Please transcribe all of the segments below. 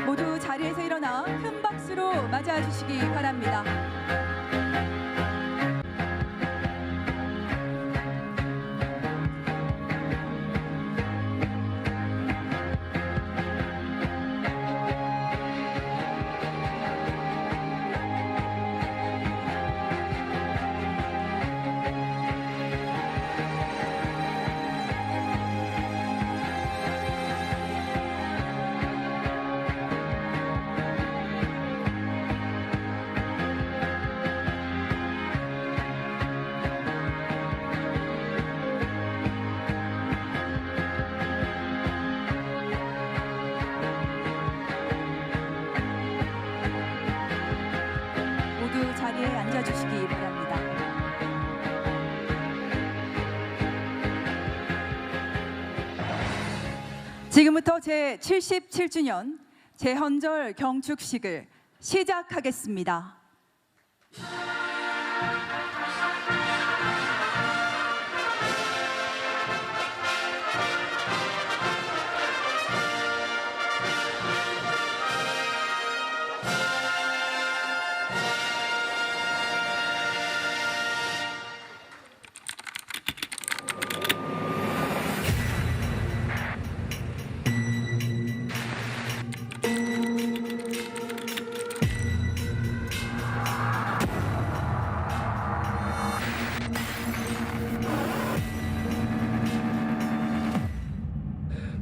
모두 자리에서 일어나 큰 박수로 맞아 주시기 바랍니다. 모두 자리에 앉아 주시기 바랍니다. 지금부터 제77주년 제헌절 경축식을 시작하겠습니다.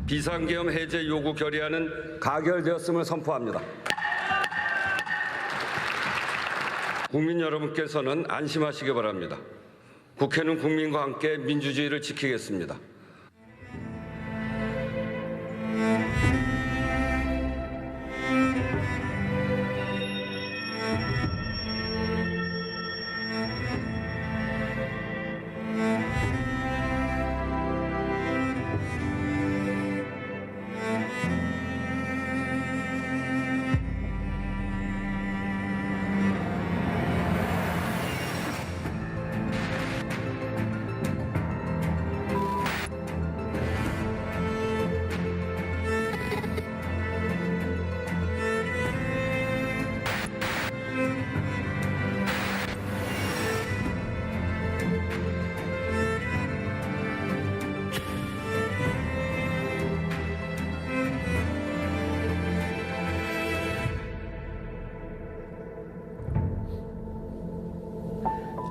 비상계엄 해제 요구 결의안은 가결되었음을 선포합니다. 국민 여러분께서는 안심하시기 바랍니다. 국회는 국민과 함께 민주주의를 지키겠습니다.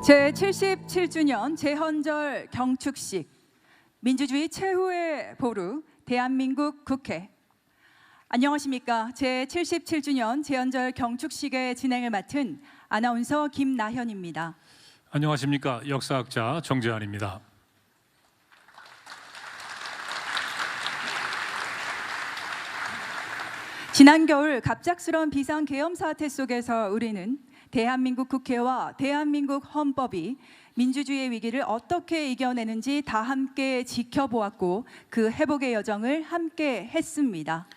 제77주년 제헌절 경축식 민주주의 최후의 보루 대한민국 국회. 안녕하십니까. 제77주년 제헌절 경축식의 진행을 맡은 아나운서 김나현입니다. 안녕하십니까. 역사학자 정재환입니다. 지난 겨울 갑작스러운 비상계엄 사태 속에서 우리는 대한민국 국회와 대한민국 헌법이 민주주의의 위기를 어떻게 이겨내는지 다 함께 지켜보았고 그 회복의 여정을 함께 했습니다.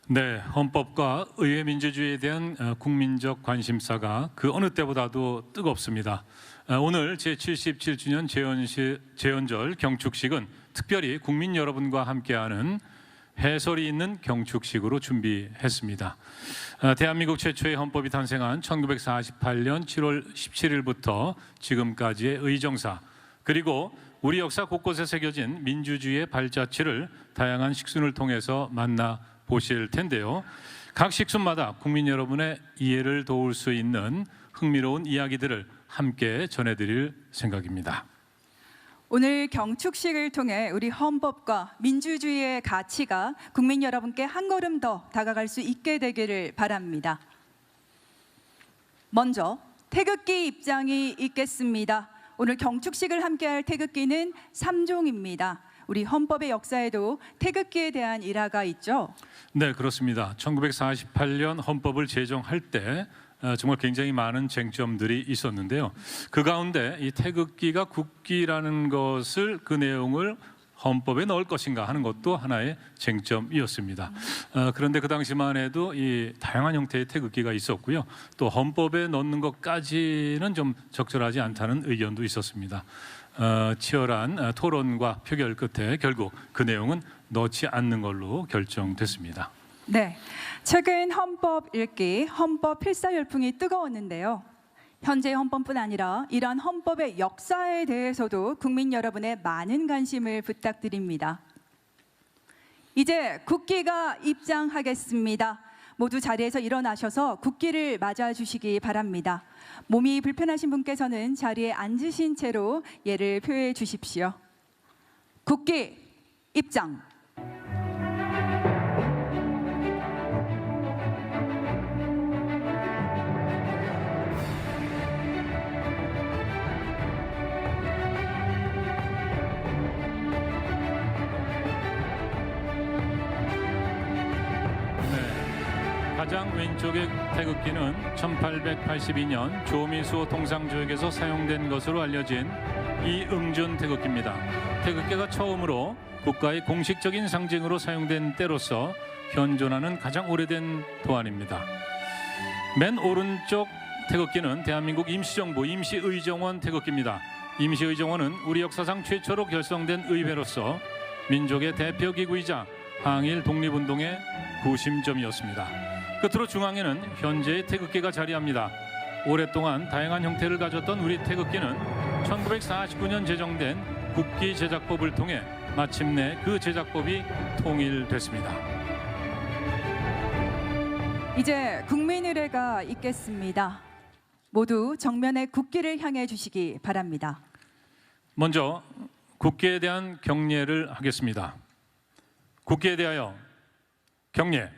네, 헌법과 의회 민주주의에 대한 국민적 관심사가 그 어느 때보다도 뜨겁습니다. 오늘 제77주년 제헌절 경축식은 특별히 국민 여러분과 함께하는 해설이 있는 경축식으로 준비했습니다. 대한민국 최초의 헌법이 탄생한 1948년 7월 17일부터 지금까지의 의정사, 그리고 우리 역사 곳곳에 새겨진 민주주의의 발자취를 다양한 식순을 통해서 만나보실 텐데요. 각 식순마다 국민 여러분의 이해를 도울 수 있는 흥미로운 이야기들을 함께 전해드릴 생각입니다. 오늘 경축식을 통해 우리 헌법과 민주주의의 가치가 국민 여러분께 한 걸음 더 다가갈 수 있게 되기를 바랍니다. 먼저 태극기 입장이 있겠습니다. 오늘 경축식을 함께할 태극기는 3종입니다. 우리 헌법의 역사에도 태극기에 대한 일화가 있죠? 네, 그렇습니다. 1948년 헌법을 제정할 때 정말 굉장히 많은 쟁점들이 있었는데요. 그 가운데 이 태극기가 국기라는 것을, 그 내용을 헌법에 넣을 것인가 하는 것도 하나의 쟁점이었습니다. 그런데 그 당시만 해도 이 다양한 형태의 태극기가 있었고요. 또 헌법에 넣는 것까지는 좀 적절하지 않다는 의견도 있었습니다. 치열한 토론과 표결 끝에 결국 그 내용은 넣지 않는 걸로 결정됐습니다. 네, 최근 헌법 읽기, 헌법 필사 열풍이 뜨거웠는데요. 현재 헌법뿐 아니라 이러한 헌법의 역사에 대해서도 국민 여러분의 많은 관심을 부탁드립니다. 이제 국기가 입장하겠습니다. 모두 자리에서 일어나셔서 국기를 맞아주시기 바랍니다. 몸이 불편하신 분께서는 자리에 앉으신 채로 예를 표해 주십시오. 국기 입장. 가장 왼쪽의 태극기는 1882년 조미수 통상조약에서 사용된 것으로 알려진 이응준 태극기입니다. 태극기가 처음으로 국가의 공식적인 상징으로 사용된 때로서 현존하는 가장 오래된 도안입니다. 맨 오른쪽 태극기는 대한민국 임시정부 임시의정원 태극기입니다. 임시의정원은 우리 역사상 최초로 결성된 의회로서 민족의 대표기구이자 항일 독립운동의 구심점이었습니다. 끝으로 중앙에는 현재의 태극기가 자리합니다. 오랫동안 다양한 형태를 가졌던 우리 태극기는 1949년 제정된 국기 제작법을 통해 마침내 그 제작법이 통일됐습니다. 이제 국민의례가 있겠습니다. 모두 정면에 국기를 향해 주시기 바랍니다. 먼저 국기에 대한 경례를 하겠습니다. 국기에 대하여 경례.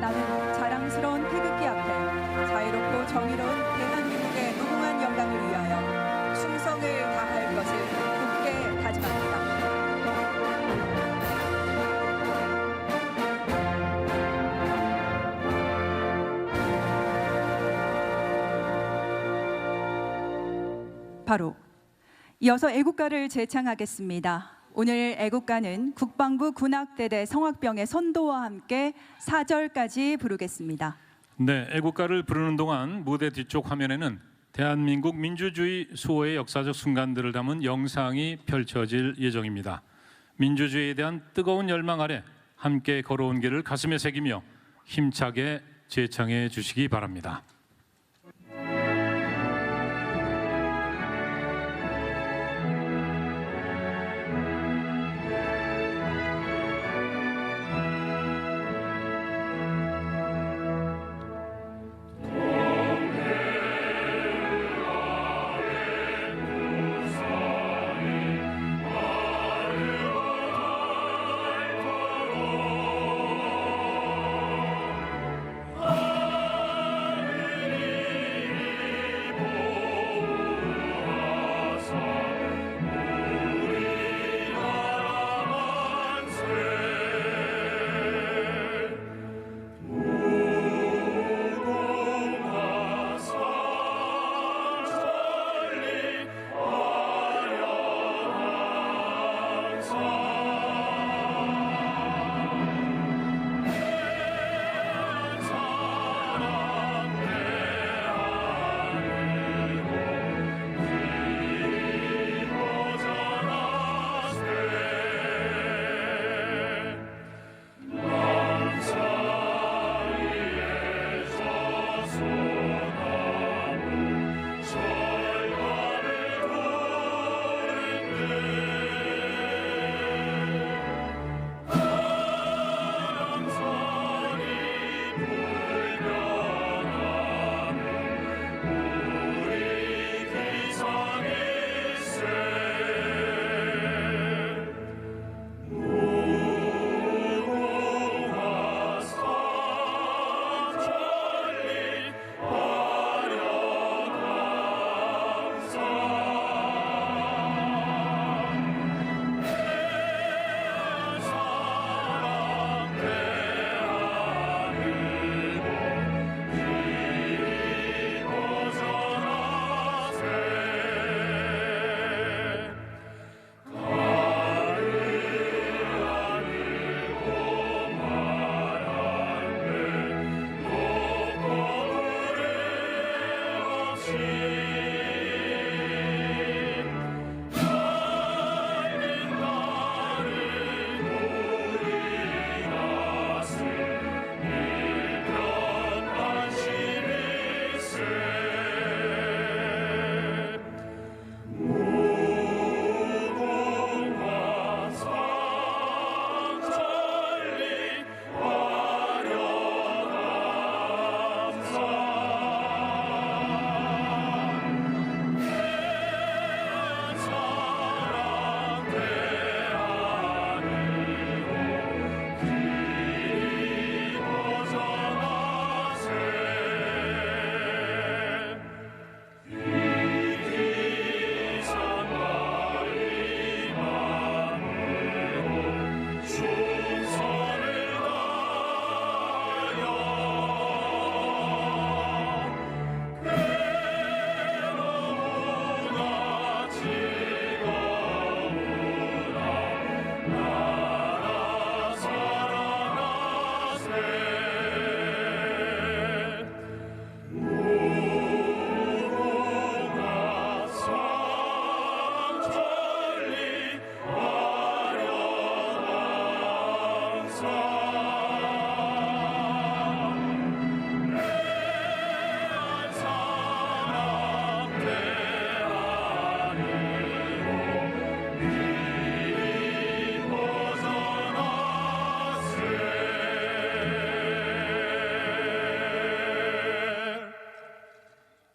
나는 자랑스러운 태극기 앞에 자유롭고 정의로운 대한민국의 무궁한 영광을 위하여 충성을 다할 것을 굳게 다짐합니다. 바로 이어서 애국가를 제창하겠습니다. 오늘 애국가는 국방부 군악대대 성악병의 선도와 함께 4절까지 부르겠습니다. 네, 애국가를 부르는 동안 무대 뒤쪽 화면에는 대한민국 민주주의 수호의 역사적 순간들을 담은 영상이 펼쳐질 예정입니다. 민주주의에 대한 뜨거운 열망 아래 함께 걸어온 길을 가슴에 새기며 힘차게 제창해 주시기 바랍니다.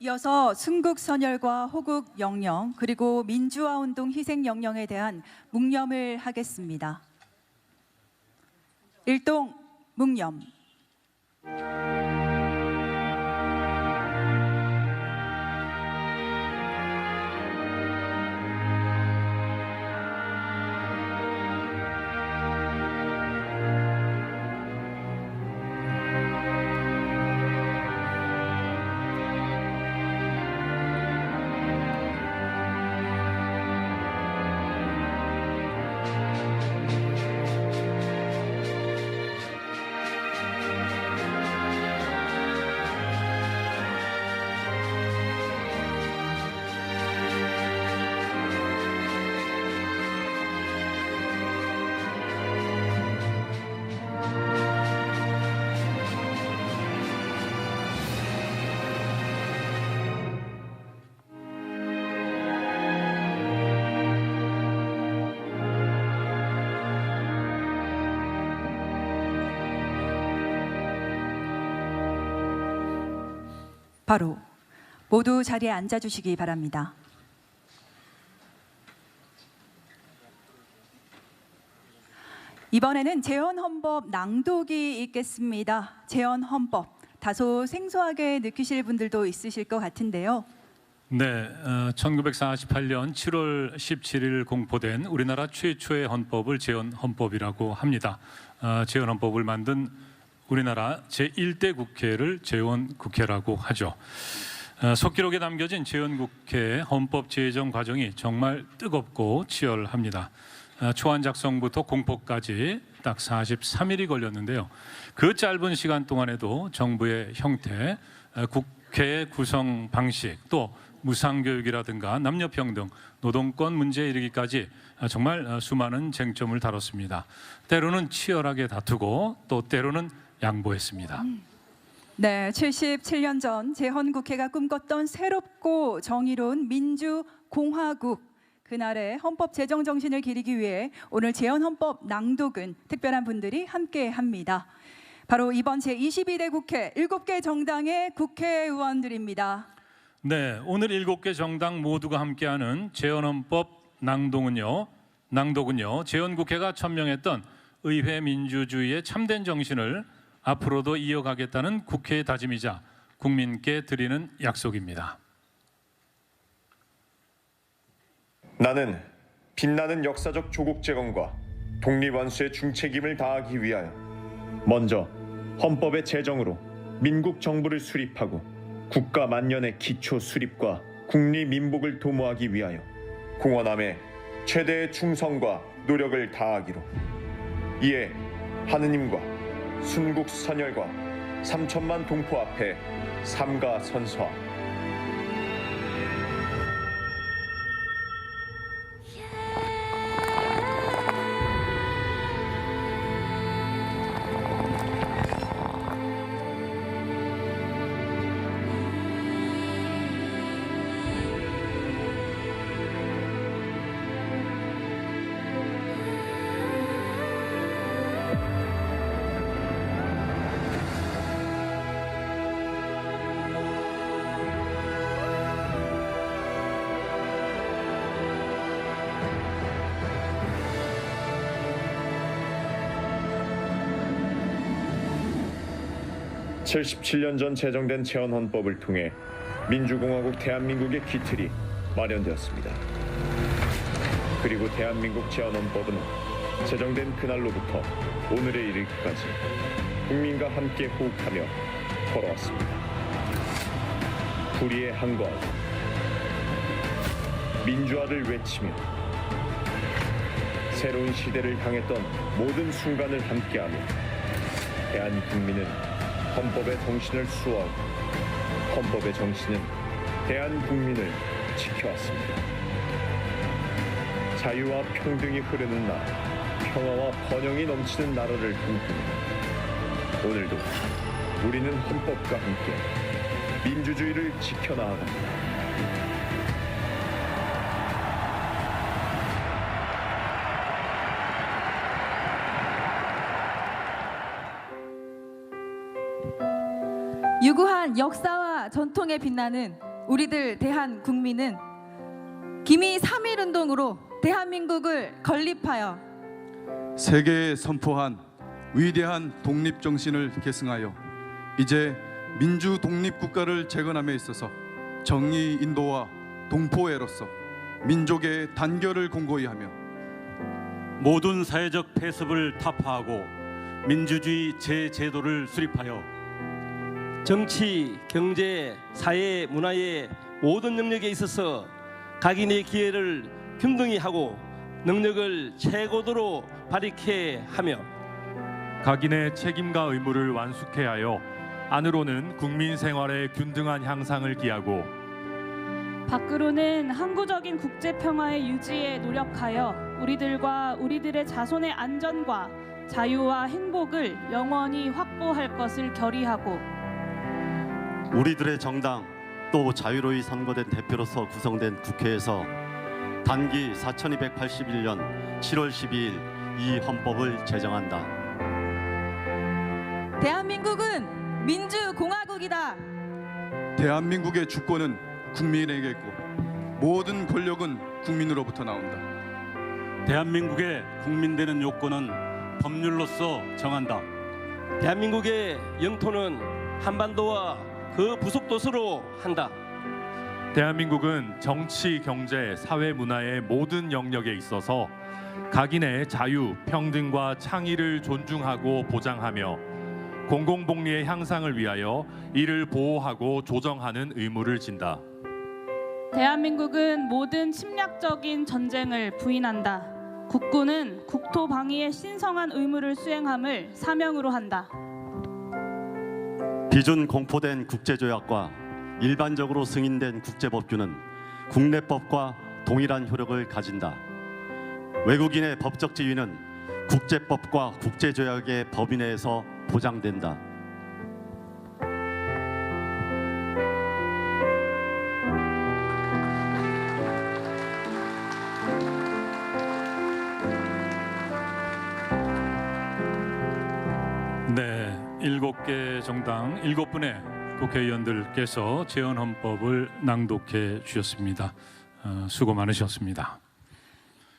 이어서 순국 선열과 호국 영령 그리고 민주화 운동 희생 영령에 대한 묵념을 하겠습니다. 일동 묵념. 바로 모두 자리에 앉아주시기 바랍니다. 이번에는 재헌헌법 낭독이 있겠습니다. 재헌헌법 다소 생소하게 느끼실 분들도 있으실 것 같은데요. 네, 1948년 7월 17일 공포된 우리나라 최초의 헌법을 재헌헌법이라고 합니다. 재헌헌법을 만든 우리나라 제1대 국회를 재헌국회라고 하죠. 속기록에 남겨진 재헌국회 헌법 제정 과정이 정말 뜨겁고 치열합니다. 초안 작성부터 공포까지 딱 43일이 걸렸는데요. 그 짧은 시간 동안에도 정부의 형태, 국회의 구성 방식, 또 무상교육이라든가 남녀평등, 노동권 문제에 이르기까지 정말 수많은 쟁점을 다뤘습니다. 때로는 치열하게 다투고 또 때로는 양보했습니다. 네, 77년 전 재헌국회가 꿈꿨던 새롭고 정의로운 민주공화국, 그날의 헌법 제정 정신을 기리기 위해 오늘 재헌헌법 낭독은 특별한 분들이 함께합니다. 바로 이번 제22대 국회 7개 정당의 국회의원들입니다. 네, 오늘 7개 정당 모두가 함께하는 재헌헌법 낭독은요, 재헌국회가 천명했던 의회 민주주의의 참된 정신을 앞으로도 이어가겠다는 국회의 다짐이자 국민께 드리는 약속입니다. 나는 빛나는 역사적 조국 재건과 독립완수의 중책임을 다하기 위하여 먼저 헌법의 제정으로 민국 정부를 수립하고 국가 만년의 기초 수립과 국리민복을 도모하기 위하여 공헌함에 최대의 충성과 노력을 다하기로, 이에 하느님과 순국 선열과 3천만 동포 앞에 삼가 선서함. (77년) 전 제정된 재헌헌법을 통해 민주공화국 대한민국의 기틀이 마련되었습니다. 그리고 대한민국 재헌헌법은 제정된 그날로부터 오늘에 이르기까지 국민과 함께 호흡하며 걸어왔습니다. 불의에 항거하고 민주화를 외치며 새로운 시대를 향했던 모든 순간을 함께하며 대한국민은 헌법의 정신을 수호하고 헌법의 정신은 대한국민을 지켜왔습니다. 자유와 평등이 흐르는 나라, 평화와 번영이 넘치는 나라를 꿈꾸며 오늘도 우리는 헌법과 함께 민주주의를 지켜나갑니다. 유구한 역사와 전통에 빛나는 우리들 대한국민은 기미 3.1운동으로 대한민국을 건립하여 세계에 선포한 위대한 독립정신을 계승하여 이제 민주 독립국가를 재건함에 있어서 정의 인도와 동포애로서 민족의 단결을 공고히 하며 모든 사회적 폐습을 타파하고 민주주의 제도를 수립하여 정치, 경제, 사회, 문화의 모든 영역에 있어서 각인의 기회를 균등히 하고 능력을 최고도로 발휘케 하며 각인의 책임과 의무를 완수케 하여 안으로는 국민 생활의 균등한 향상을 기하고 밖으로는 항구적인 국제 평화의 유지에 노력하여 우리들과 우리들의 자손의 안전과 자유와 행복을 영원히 확보할 것을 결의하고 우리들의 정당 또 자유로이 선거된 대표로서 구성된 국회에서 단기 4281년 7월 12일 이 헌법을 제정한다. 대한민국은 민주공화국이다. 대한민국의 주권은 국민에게 있고 모든 권력은 국민으로부터 나온다. 대한민국의 국민되는 요건은 법률로서 정한다. 대한민국의 영토는 한반도와 그 부속도서로 한다. 대한민국은 정치, 경제, 사회, 문화의 모든 영역에 있어서 각인의 자유, 평등과 창의를 존중하고 보장하며 공공복리의 향상을 위하여 이를 보호하고 조정하는 의무를 진다. 대한민국은 모든 침략적인 전쟁을 부인한다. 국군은 국토 방위의 신성한 의무를 수행함을 사명으로 한다. 비준 공포된 국제조약과 일반적으로 승인된 국제법규는 국내법과 동일한 효력을 가진다. 외국인의 법적 지위는 국제법과 국제조약의 법인 내에서 보장된다. 네, 7개 정당 7분의 국회의원들께서 재헌헌법을 낭독해 주셨습니다. 수고 많으셨습니다.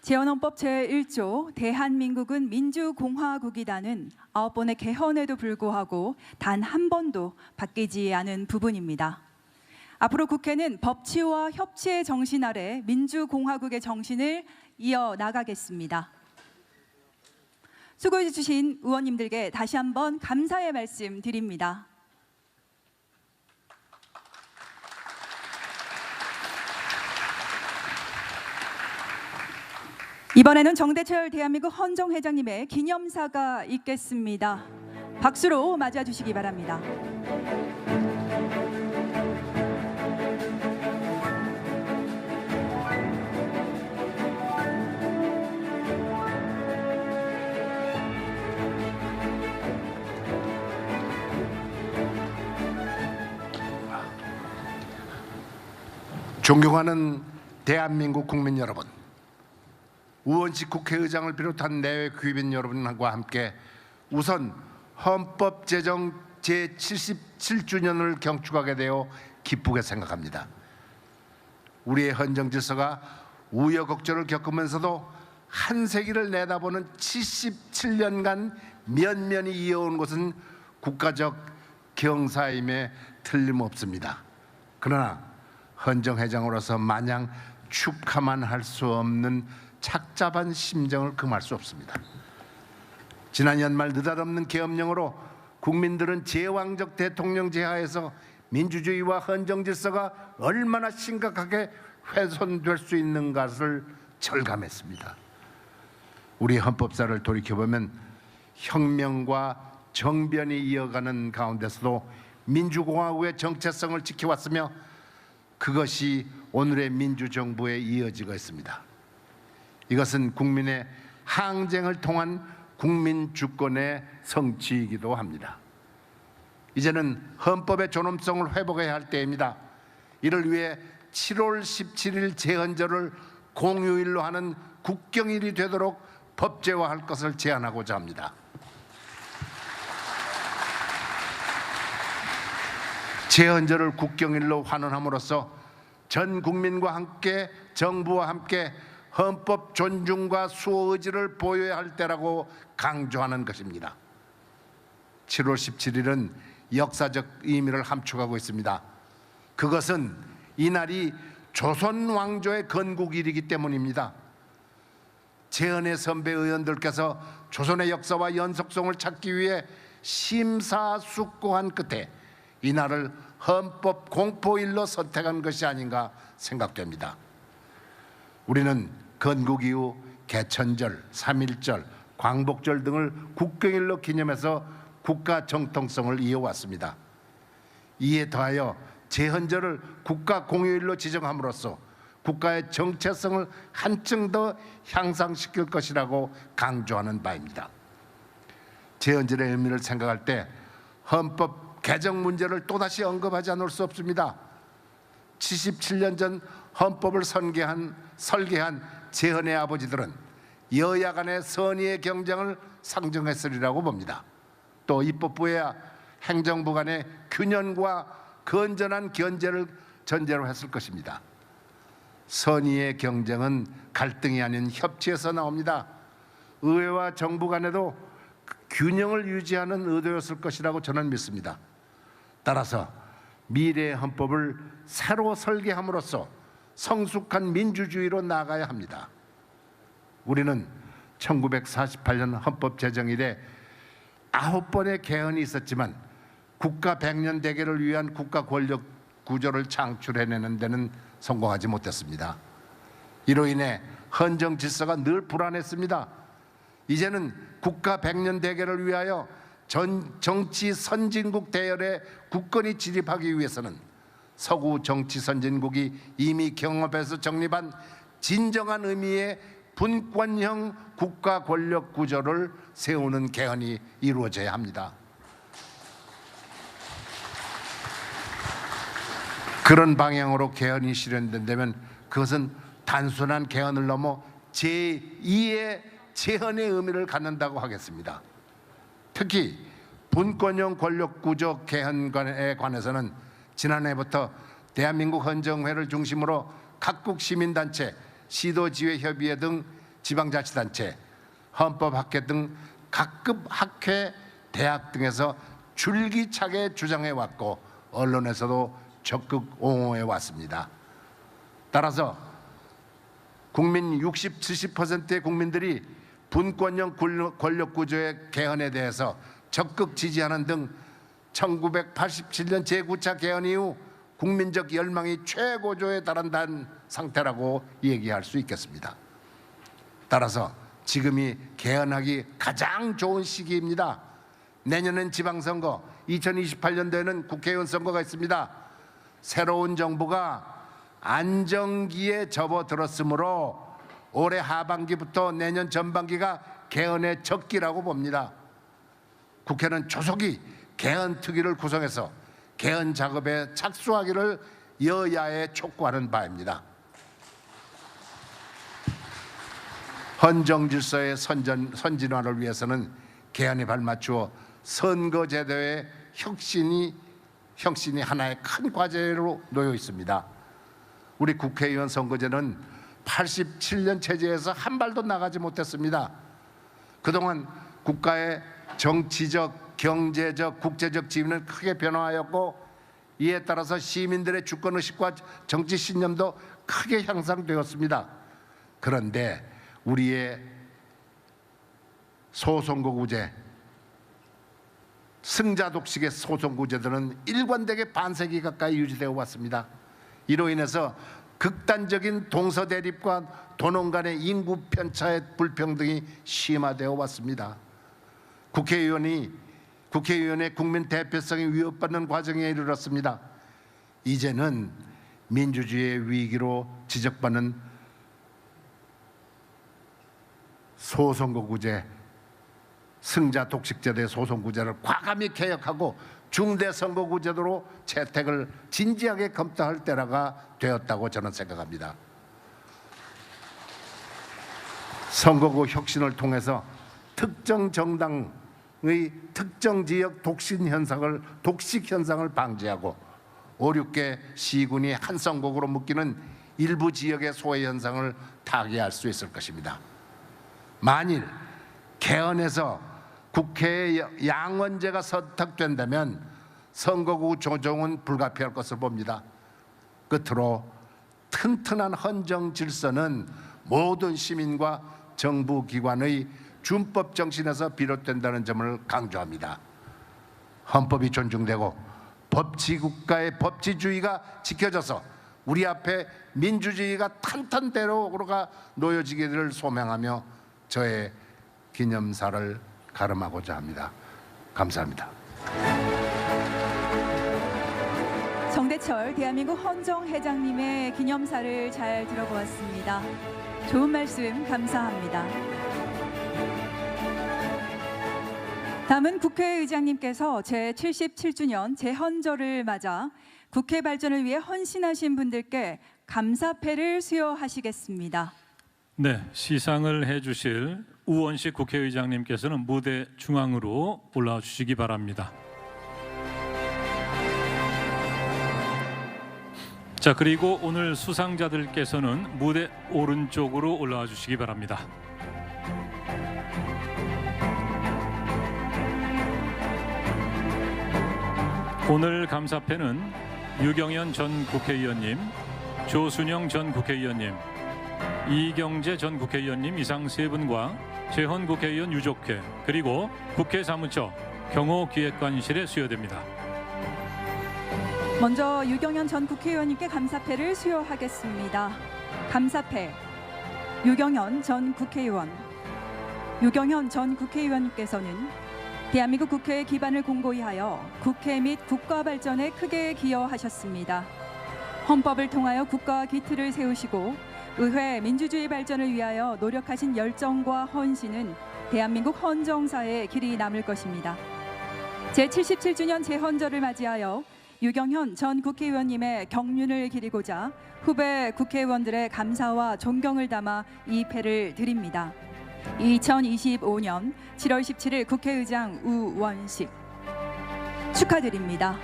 재헌헌법 제1조 대한민국은 민주공화국이라는 9번의 개헌에도 불구하고 단 한 번도 바뀌지 않은 부분입니다. 앞으로 국회는 법치와 협치의 정신 아래 민주공화국의 정신을 이어나가겠습니다. 수고해 주신 의원님들께 다시 한번 감사의 말씀 드립니다. 이번에는 정대철 대한민국 헌정회장님의 기념사가 있겠습니다. 박수로 맞아 주시기 바랍니다. 존경하는 대한민국 국민 여러분, 우원식 국회의장을 비롯한 내외 귀빈 여러분과 함께 우선 헌법 제정 제77주년을 경축하게 되어 기쁘게 생각합니다. 우리의 헌정 질서가 우여곡절을 겪으면서도 한 세기를 내다보는 77년간 면면이 이어온 것은 국가적 경사임에 틀림없습니다. 그러나 헌정회장으로서 마냥 축하만 할 수 없는 착잡한 심정을 금할 수 없습니다. 지난 연말 느닷없는 계엄령으로 국민들은 제왕적 대통령제 하에서 민주주의와 헌정 질서가 얼마나 심각하게 훼손될 수 있는 것을 절감했습니다. 우리 헌법사를 돌이켜보면 혁명과 정변이 이어가는 가운데서도 민주공화국의 정체성을 지켜왔으며 그것이 오늘의 민주정부에 이어지고 있습니다. 이것은 국민의 항쟁을 통한 국민 주권의 성취이기도 합니다. 이제는 헌법의 존엄성을 회복해야 할 때입니다. 이를 위해 7월 17일 제헌절을 공휴일로 하는 국경일이 되도록 법제화할 것을 제안하고자 합니다. 제헌절을 국경일로 환원함으로써 전 국민과 함께 정부와 함께 헌법 존중과 수호 의지를 보여야 할 때라고 강조하는 것입니다. 7월 17일은 역사적 의미를 함축하고 있습니다. 그것은 이날이 조선 왕조의 건국일이기 때문입니다. 제헌의 선배 의원들께서 조선의 역사와 연속성을 찾기 위해 심사숙고한 끝에 이날을 헌법 공포일로 선택한 것이 아닌가 생각됩니다. 우리는 건국 이후 개천절, 3.1절, 광복절 등을 국경일로 기념해서 국가 정통성을 이어왔습니다. 이에 더하여 제헌절을 국가 공휴일로 지정함으로써 국가의 정체성을 한층 더 향상시킬 것이라고 강조하는 바입니다. 제헌절의 의미를 생각할 때 헌법 개정 문제를 또다시 언급하지 않을 수 없습니다. 77년 전 헌법을 설계한 제헌의 아버지들은 여야 간의 선의의 경쟁을 상정했으리라고 봅니다. 또 입법부와 행정부 간의 균형과 건전한 견제를 전제로 했을 것입니다. 선의의 경쟁은 갈등이 아닌 협치에서 나옵니다. 의회와 정부 간에도 균형을 유지하는 의도였을 것이라고 저는 믿습니다. 따라서 미래의 헌법을 새로 설계함으로써 성숙한 민주주의로 나아가야 합니다. 우리는 1948년 헌법 제정 이래 9번의 개헌이 있었지만 국가 100년 대계를 위한 국가 권력 구조를 창출해내는 데는 성공하지 못했습니다. 이로 인해 헌정 질서가 늘 불안했습니다. 이제는 국가 100년 대계를 위하여 정치 선진국 대열에 국권이 진입하기 위해서는 서구 정치 선진국이 이미 경험해서 정립한 진정한 의미의 분권형 국가 권력 구조를 세우는 개헌이 이루어져야 합니다. 그런 방향으로 개헌이 실현된다면 그것은 단순한 개헌을 넘어 제2의 제헌의 의미를 갖는다고 하겠습니다. 특히 분권형 권력구조 개헌에 관해서는 지난해부터 대한민국 헌정회를 중심으로 각국 시민단체, 시도지회협의회 등 지방자치단체, 헌법학회 등 각급 학회, 대학 등에서 줄기차게 주장해왔고 언론에서도 적극 옹호해왔습니다. 따라서 국민 70%의 국민들이 분권형 권력구조의 개헌에 대해서 적극 지지하는 등 1987년 제9차 개헌 이후 국민적 열망이 최고조에 달한다는 상태라고 얘기할 수 있겠습니다. 따라서 지금이 개헌하기 가장 좋은 시기입니다. 내년엔 지방선거, 2028년도에는 국회의원 선거가 있습니다. 새로운 정부가 안정기에 접어들었으므로 올해 하반기부터 내년 전반기가 개헌의 적기라고 봅니다. 국회는 조속히 개헌 특위를 구성해서 개헌 작업에 착수하기를 여야에 촉구하는 바입니다. 헌정 질서의 선진화를 위해서는 개헌에 발맞추어 선거제도의 혁신이 하나의 큰 과제로 놓여 있습니다. 우리 국회의원 선거제는 87년 체제에서 한 발도 나가지 못했습니다. 그동안 국가의 정치적, 경제적, 국제적 지위는 크게 변화하였고 이에 따라서 시민들의 주권의식과 정치 신념도 크게 향상되었습니다. 그런데 우리의 소선거구제, 승자독식의 소선구제들은 일관되게 반세기 가까이 유지되어 왔습니다. 이로 인해서 극단적인 동서대립과 도농 간의 인구 편차의 불평등이 심화되어 왔습니다. 국회의원의 국민 대표성이 위협받는 과정에 이르렀습니다. 이제는 민주주의의 위기로 지적받는 소선거구제, 승자 독식제도의 소선구제를 과감히 개혁하고 중대선거구제도로 채택을 진지하게 검토할 때라가 되었다고 저는 생각합니다. 선거구 혁신을 통해서 특정 정당의 특정 지역 독식 현상을 방지하고 5, 6개 시군이 한 선거구로 묶이는 일부 지역의 소외 현상을 타개할 수 있을 것입니다. 만일 개헌에서 국회의 양원제가 선택된다면 선거구 조정은 불가피할 것을 봅니다. 끝으로 튼튼한 헌정 질서는 모든 시민과 정부 기관의 준법 정신에서 비롯된다는 점을 강조합니다. 헌법이 존중되고 법치국가의 법치주의가 지켜져서 우리 앞에 민주주의가 탄탄대로가 놓여지기를 소명하며 저의 기념사를 가름하고자 합니다. 감사합니다. 정대철 대한민국 헌정회장님의 기념사를 잘 들어보았습니다. 좋은 말씀 감사합니다. 다음은 국회의장님께서 제77주년 재헌절을 맞아 국회 발전을 위해 헌신하신 분들께 감사패를 수여하시겠습니다. 네, 시상을 해주실 우원식 국회의장님께서는 무대 중앙으로 올라와 주시기 바랍니다. 자, 그리고 오늘 수상자들께서는 무대 오른쪽으로 올라와 주시기 바랍니다. 오늘 감사패는 유경연 전 국회의원님, 조순영 전 국회의원님, 이경재 전 국회의원님 이상 세 분과 재헌 국회의원 유족회 그리고 국회 사무처 경호기획관실에 수여됩니다. 먼저 유경연 전 국회의원님께 감사패를 수여하겠습니다. 감사패 유경연 전 국회의원. 유경연 전 국회의원님께서는 대한민국 국회의 기반을 공고히 하여 국회 및 국가 발전에 크게 기여하셨습니다. 헌법을 통하여 국가와 기틀을 세우시고 의회 민주주의 발전을 위하여 노력하신 열정과 헌신은 대한민국 헌정사에 길이 남을 것입니다. 제77주년 재헌절을 맞이하여 유경현 전 국회의원님의 경륜을 기리고자 후배 국회의원들의 감사와 존경을 담아 이 패를 드립니다. 2025년 7월 17일 국회의장 우원식 축하드립니다.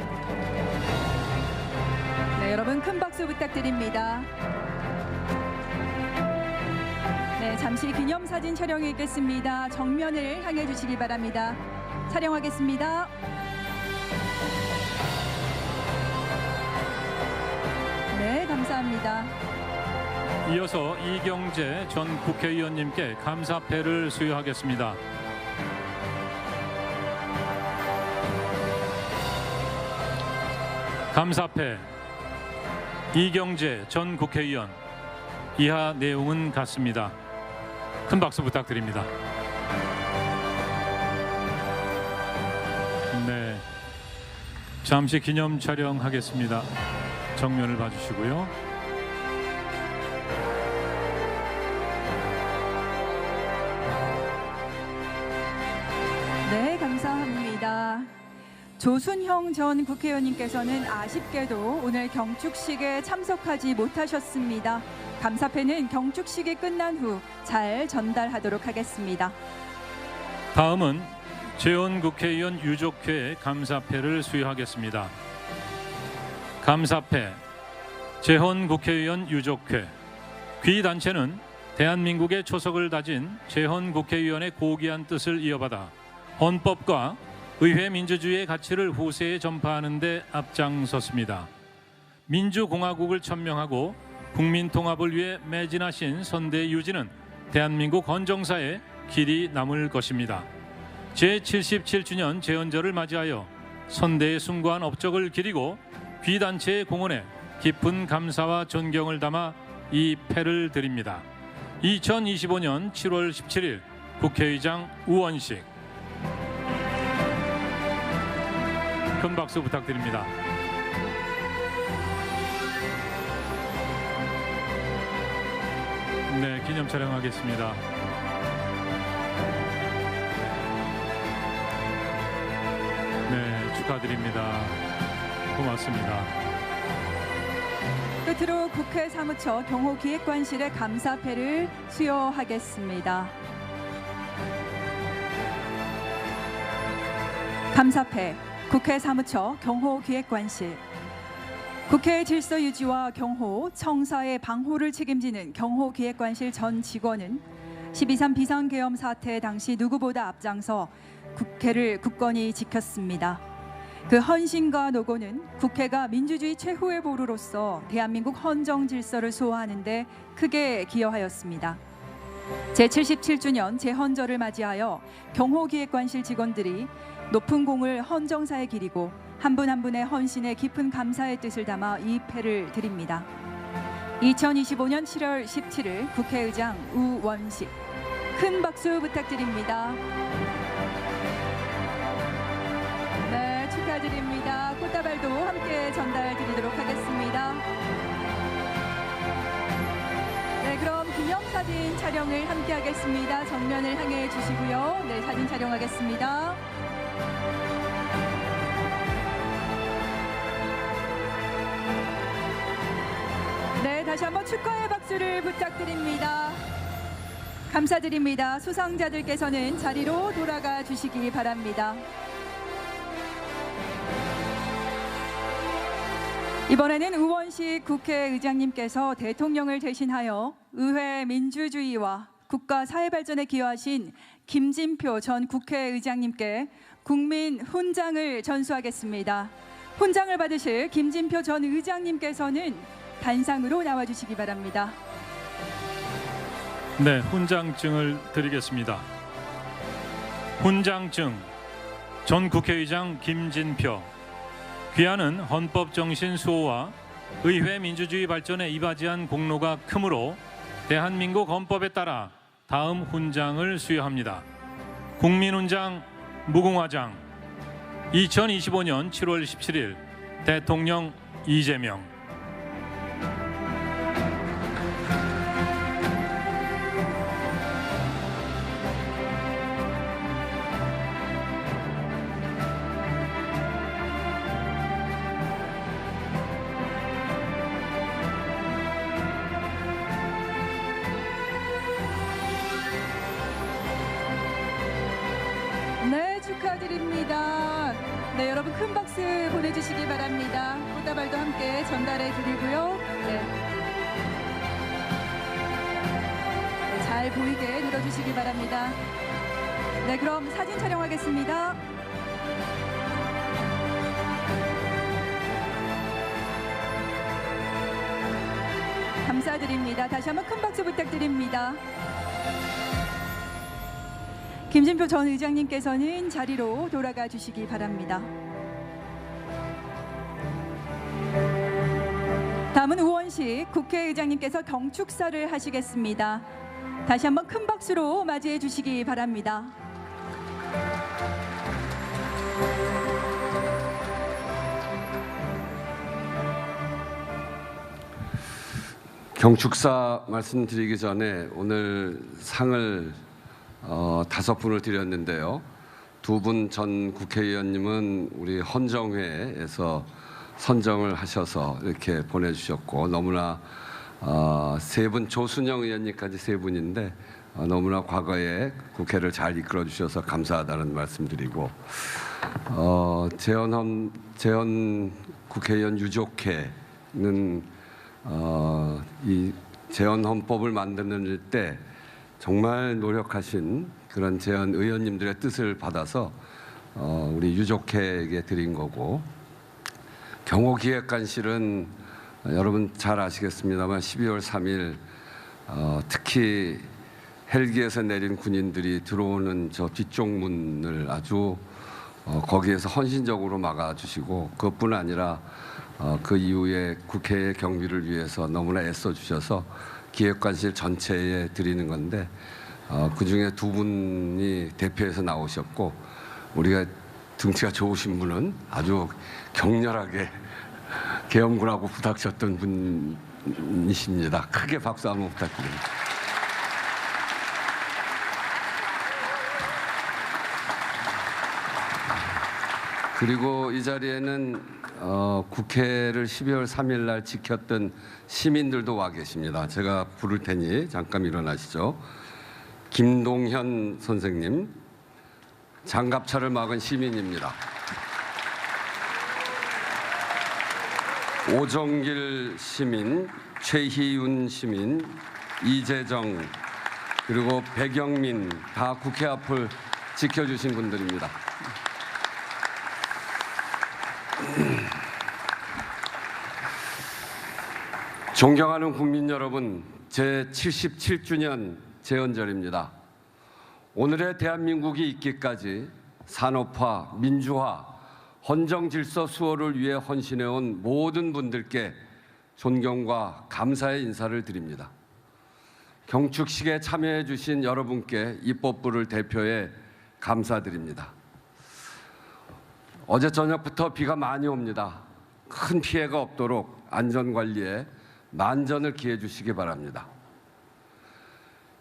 네, 여러분 큰 박수 부탁드립니다. 네, 잠시 기념사진 촬영이 있겠습니다. 정면을 향해 주시기 바랍니다. 촬영하겠습니다. 네, 감사합니다. 이어서 이경재 전 국회의원님께 감사패를 수여하겠습니다. 감사패 이경재 전 국회의원. 이하 내용은 같습니다. 큰 박수 부탁드립니다. 네, 잠시 기념 촬영하겠습니다. 정면을 봐주시고요. 네, 감사합니다. 조순형 전 국회의원님께서는 아쉽게도 오늘 경축식에 참석하지 못하셨습니다. 감사패는 경축식이 끝난 후 잘 전달하도록 하겠습니다. 다음은 재헌 국회의원 유족회 감사패를 수여하겠습니다. 감사패 재헌 국회의원 유족회. 귀 단체는 대한민국의 초석을 다진 재헌 국회의원의 고귀한 뜻을 이어받아 헌법과 의회 민주주의의 가치를 후세에 전파하는 데 앞장섰습니다. 민주공화국을 천명하고 국민 통합을 위해 매진하신 선대의 유지는 대한민국 헌정사에 길이 남을 것입니다. 제77주년 재헌절을 맞이하여 선대의 숭고한 업적을 기리고 귀단체의 공헌에 깊은 감사와 존경을 담아 이 패를 드립니다. 2025년 7월 17일 국회의장 우원식. 큰 박수 부탁드립니다. 네, 기념 촬영하겠습니다. 축하드립니다. 고맙습니다. 끝으로 국회 사무처 경호기획관실의 감사패를 수여하겠습니다. 감사패 국회 사무처 경호기획관실. 국회 질서 유지와 경호, 청사의 방호를 책임지는 경호기획관실 전 직원은 12.3 비상계엄 사태 당시 누구보다 앞장서 국회를 굳건히 지켰습니다. 그 헌신과 노고는 국회가 민주주의 최후의 보루로서 대한민국 헌정 질서를 수호하는 데 크게 기여하였습니다. 제77주년 재헌절을 맞이하여 경호기획관실 직원들이 높은 공을 헌정사에 기리고 한 분 한 분의 헌신에 깊은 감사의 뜻을 담아 이 패를 드립니다. 2025년 7월 17일 국회의장 우원식. 큰 박수 부탁드립니다. 네, 축하드립니다. 꽃다발도 함께 전달드리도록 하겠습니다. 네, 그럼 기념사진 촬영을 함께 하겠습니다. 정면을 향해 주시고요. 네, 사진 촬영하겠습니다. 네, 다시 한번 축하의 박수를 부탁드립니다. 감사드립니다. 수상자들께서는 자리로 돌아가 주시기 바랍니다. 이번에는 우원식 국회의장님께서 대통령을 대신하여 의회 민주주의와 국가 사회 발전에 기여하신 김진표 전 국회의장님께 국민 훈장을 전수하겠습니다. 훈장을 받으실 김진표 전 의장님께서는 단상으로 나와주시기 바랍니다. 네, 훈장증을 드리겠습니다. 훈장증 전 국회의장 김진표. 귀하는 헌법 정신 수호와 의회 민주주의 발전에 이바지한 공로가 크므로 대한민국 헌법에 따라 다음 훈장을 수여합니다. 국민훈장 무궁화장 2025년 7월 17일 대통령 이재명. 네, 축하드립니다. 네, 여러분 큰 박수 보내주시기 바랍니다. 꽃다발도 함께 전달해 드리고요. 네. 네, 잘 보이게 눌러주시기 바랍니다. 네, 그럼 사진 촬영하겠습니다. 감사드립니다. 다시 한번 큰 박수 부탁드립니다. 김진표 전 의장님께서는 자리로 돌아가 주시기 바랍니다. 다음은 우원식 국회의장님께서 경축사를 하시겠습니다. 다시 한번 큰 박수로 맞이해 주시기 바랍니다. 경축사 말씀드리기 전에 오늘 상을 5분을 드렸는데요. 2분 전 국회의원님은 우리 헌정회에서 선정을 하셔서 이렇게 보내주셨고, 너무나 3분, 조순영 의원님까지 3분인데 너무나 과거에 국회를 잘 이끌어 주셔서 감사하다는 말씀드리고, 재헌 국회의원 유족회는 이 재헌 헌법을 만드는 때 정말 노력하신 그런 재헌 의원님들의 뜻을 받아서 우리 유족회에게 드린 거고, 경호기획관실은 여러분 잘 아시겠습니다만 12월 3일 특히 헬기에서 내린 군인들이 들어오는 저 뒤쪽 문을 아주 거기에서 헌신적으로 막아주시고, 그것뿐 아니라 그 이후에 국회의 경비를 위해서 너무나 애써주셔서 기획관실 전체에 드리는 건데, 그중에 2분이 대표해서 나오셨고, 우리가 등치가 좋으신 분은 아주 격렬하게 계엄군하고 부닥쳤던 분이십니다. 크게 박수 한번 부탁드립니다. 그리고 이 자리에는 국회를 12월 3일 날 지켰던 시민들도 와 계십니다. 제가 부를 테니 잠깐 일어나시죠. 김동현 선생님, 장갑차를 막은 시민입니다. 오정길 시민, 최희윤 시민, 이재정, 그리고 백영민 다 국회 앞을 지켜주신 분들입니다. 존경하는 국민 여러분, 제77주년 제헌절입니다. 오늘의 대한민국이 있기까지 산업화, 민주화, 헌정 질서 수호를 위해 헌신해온 모든 분들께 존경과 감사의 인사를 드립니다. 경축식에 참여해 주신 여러분께 입법부를 대표해 감사드립니다. 어제 저녁부터 비가 많이 옵니다. 큰 피해가 없도록 안전관리에 만전을 기해 주시기 바랍니다.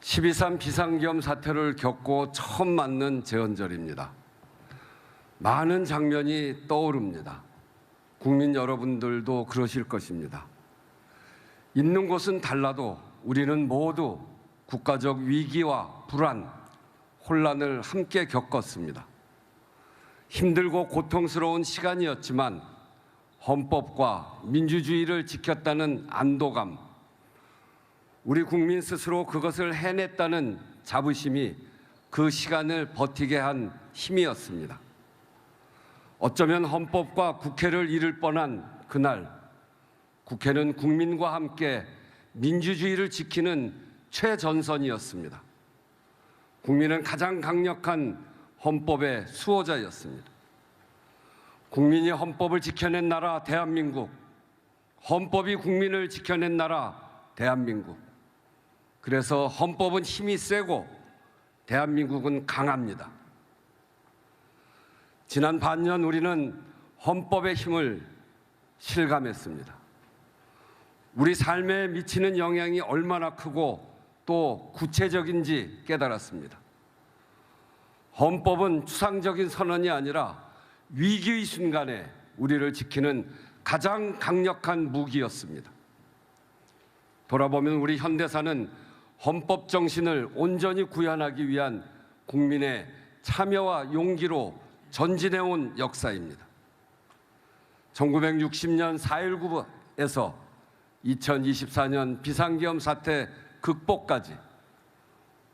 12.3 비상계엄 사태를 겪고 처음 맞는 제헌절입니다. 많은 장면이 떠오릅니다. 국민 여러분들도 그러실 것입니다. 있는 곳은 달라도 우리는 모두 국가적 위기와 불안, 혼란을 함께 겪었습니다. 힘들고 고통스러운 시간이었지만 헌법과 민주주의를 지켰다는 안도감, 우리 국민 스스로 그것을 해냈다는 자부심이 그 시간을 버티게 한 힘이었습니다. 어쩌면 헌법과 국회를 잃을 뻔한 그날, 국회는 국민과 함께 민주주의를 지키는 최전선이었습니다. 국민은 가장 강력한 헌법의 수호자였습니다. 국민이 헌법을 지켜낸 나라 대한민국, 헌법이 국민을 지켜낸 나라 대한민국. 그래서 헌법은 힘이 세고 대한민국은 강합니다. 지난 반년 우리는 헌법의 힘을 실감했습니다. 우리 삶에 미치는 영향이 얼마나 크고 또 구체적인지 깨달았습니다. 헌법은 추상적인 선언이 아니라 위기의 순간에 우리를 지키는 가장 강력한 무기였습니다. 돌아보면 우리 현대사는 헌법 정신을 온전히 구현하기 위한 국민의 참여와 용기로 전진해온 역사입니다. 1960년 4.19에서 2024년 비상계엄 사태 극복까지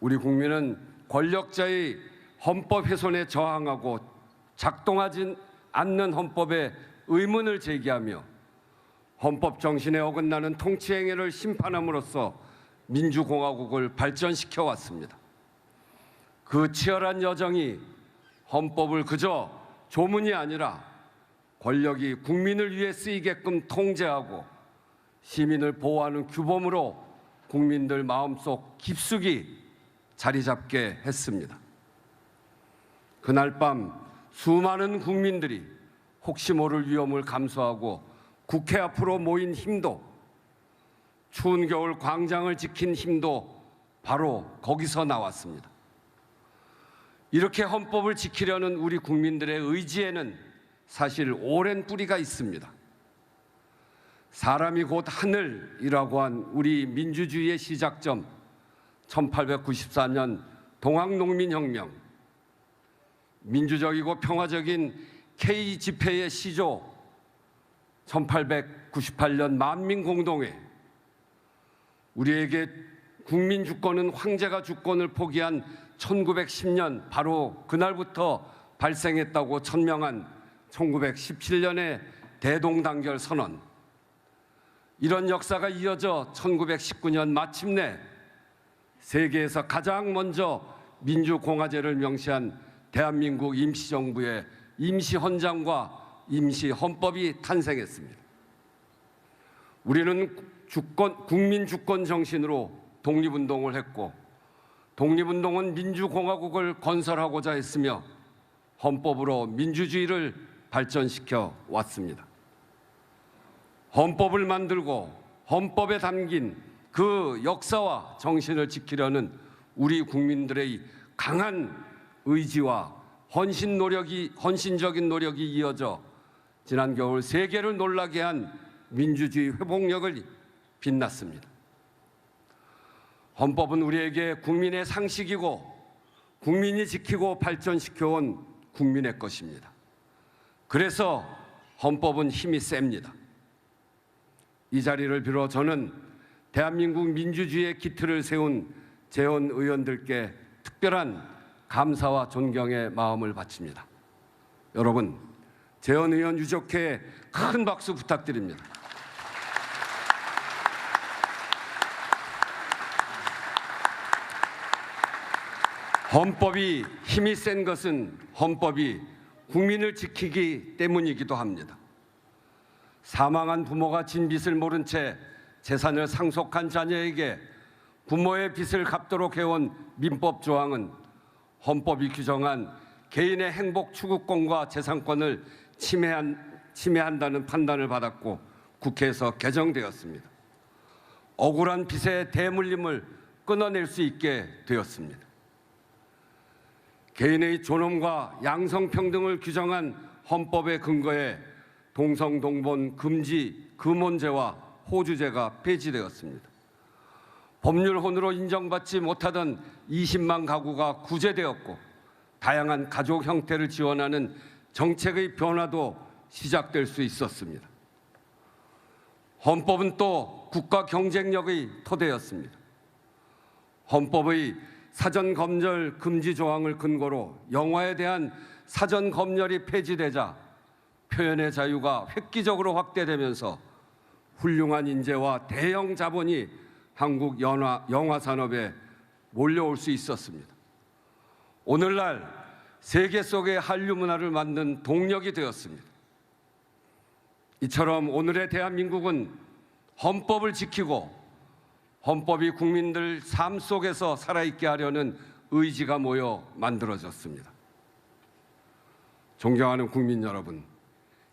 우리 국민은 권력자의 헌법 훼손에 저항하고 작동하지 않는 헌법에 의문을 제기하며 헌법 정신에 어긋나는 통치 행위를 심판함으로써 민주공화국을 발전시켜 왔습니다. 그 치열한 여정이 헌법을 그저 조문이 아니라 권력이 국민을 위해 쓰이게끔 통제하고 시민을 보호하는 규범으로 국민들 마음속 깊숙이 자리 잡게 했습니다. 그날 밤 수많은 국민들이 혹시 모를 위험을 감수하고 국회 앞으로 모인 힘도, 추운 겨울 광장을 지킨 힘도 바로 거기서 나왔습니다. 이렇게 헌법을 지키려는 우리 국민들의 의지에는 사실 오랜 뿌리가 있습니다. 사람이 곧 하늘이라고 한 우리 민주주의의 시작점, 1894년 동학농민혁명, 민주적이고 평화적인 K 집회의 시조, 1898년 만민공동회, 우리에게 국민 주권은 황제가 주권을 포기한 1910년 바로 그날부터 발생했다고 천명한 1917년의 대동단결 선언, 이런 역사가 이어져 1919년 마침내 세계에서 가장 먼저 민주공화제를 명시한 대한민국 임시정부의 임시헌장과 임시헌법이 탄생했습니다. 우리는 국민 주권 정신으로 독립운동을 했고, 독립운동은 민주공화국을 건설하고자 했으며 헌법으로 민주주의를 발전시켜 왔습니다. 헌법을 만들고 헌법에 담긴 그 역사와 정신을 지키려는 우리 국민들의 강한 의지와 헌신적인 노력이 이어져 지난 겨울 세계를 놀라게 한 민주주의 회복력을 빛났습니다. 헌법은 우리에게 국민의 상식이고 국민이 지키고 발전시켜온 국민의 것입니다. 그래서 헌법은 힘이 셉니다. 이 자리를 빌어 저는 대한민국 민주주의의 기틀을 세운 재원 의원들께 특별한 감사와 존경의 마음을 바칩니다. 여러분, 재원 의원 유족회에 큰 박수 부탁드립니다. 헌법이 힘이 센 것은 헌법이 국민을 지키기 때문이기도 합니다. 사망한 부모가 진 빚을 모른 채 재산을 상속한 자녀에게 부모의 빚을 갚도록 해온 민법 조항은 헌법이 규정한 개인의 행복 추구권과 재산권을 침해한다는 판단을 받았고 국회에서 개정되었습니다. 억울한 빚의 대물림을 끊어낼 수 있게 되었습니다. 개인의 존엄과 양성평등을 규정한 헌법의 근거에 동성동본 금지 금혼제와 호주제가 폐지되었습니다. 법률혼으로 인정받지 못하던 20만 가구가 구제되었고 다양한 가족 형태를 지원하는 정책의 변화도 시작될 수 있었습니다. 헌법은 또 국가 경쟁력의 토대였습니다. 헌법의 사전 검열 금지 조항을 근거로 영화에 대한 사전 검열이 폐지되자 표현의 자유가 획기적으로 확대되면서 훌륭한 인재와 대형 자본이 한국 영화 산업에 몰려올 수 있었습니다. 오늘날 세계 속의 한류 문화를 만든 동력이 되었습니다. 이처럼 오늘의 대한민국은 헌법을 지키고 헌법이 국민들 삶 속에서 살아있게 하려는 의지가 모여 만들어졌습니다. 존경하는 국민 여러분,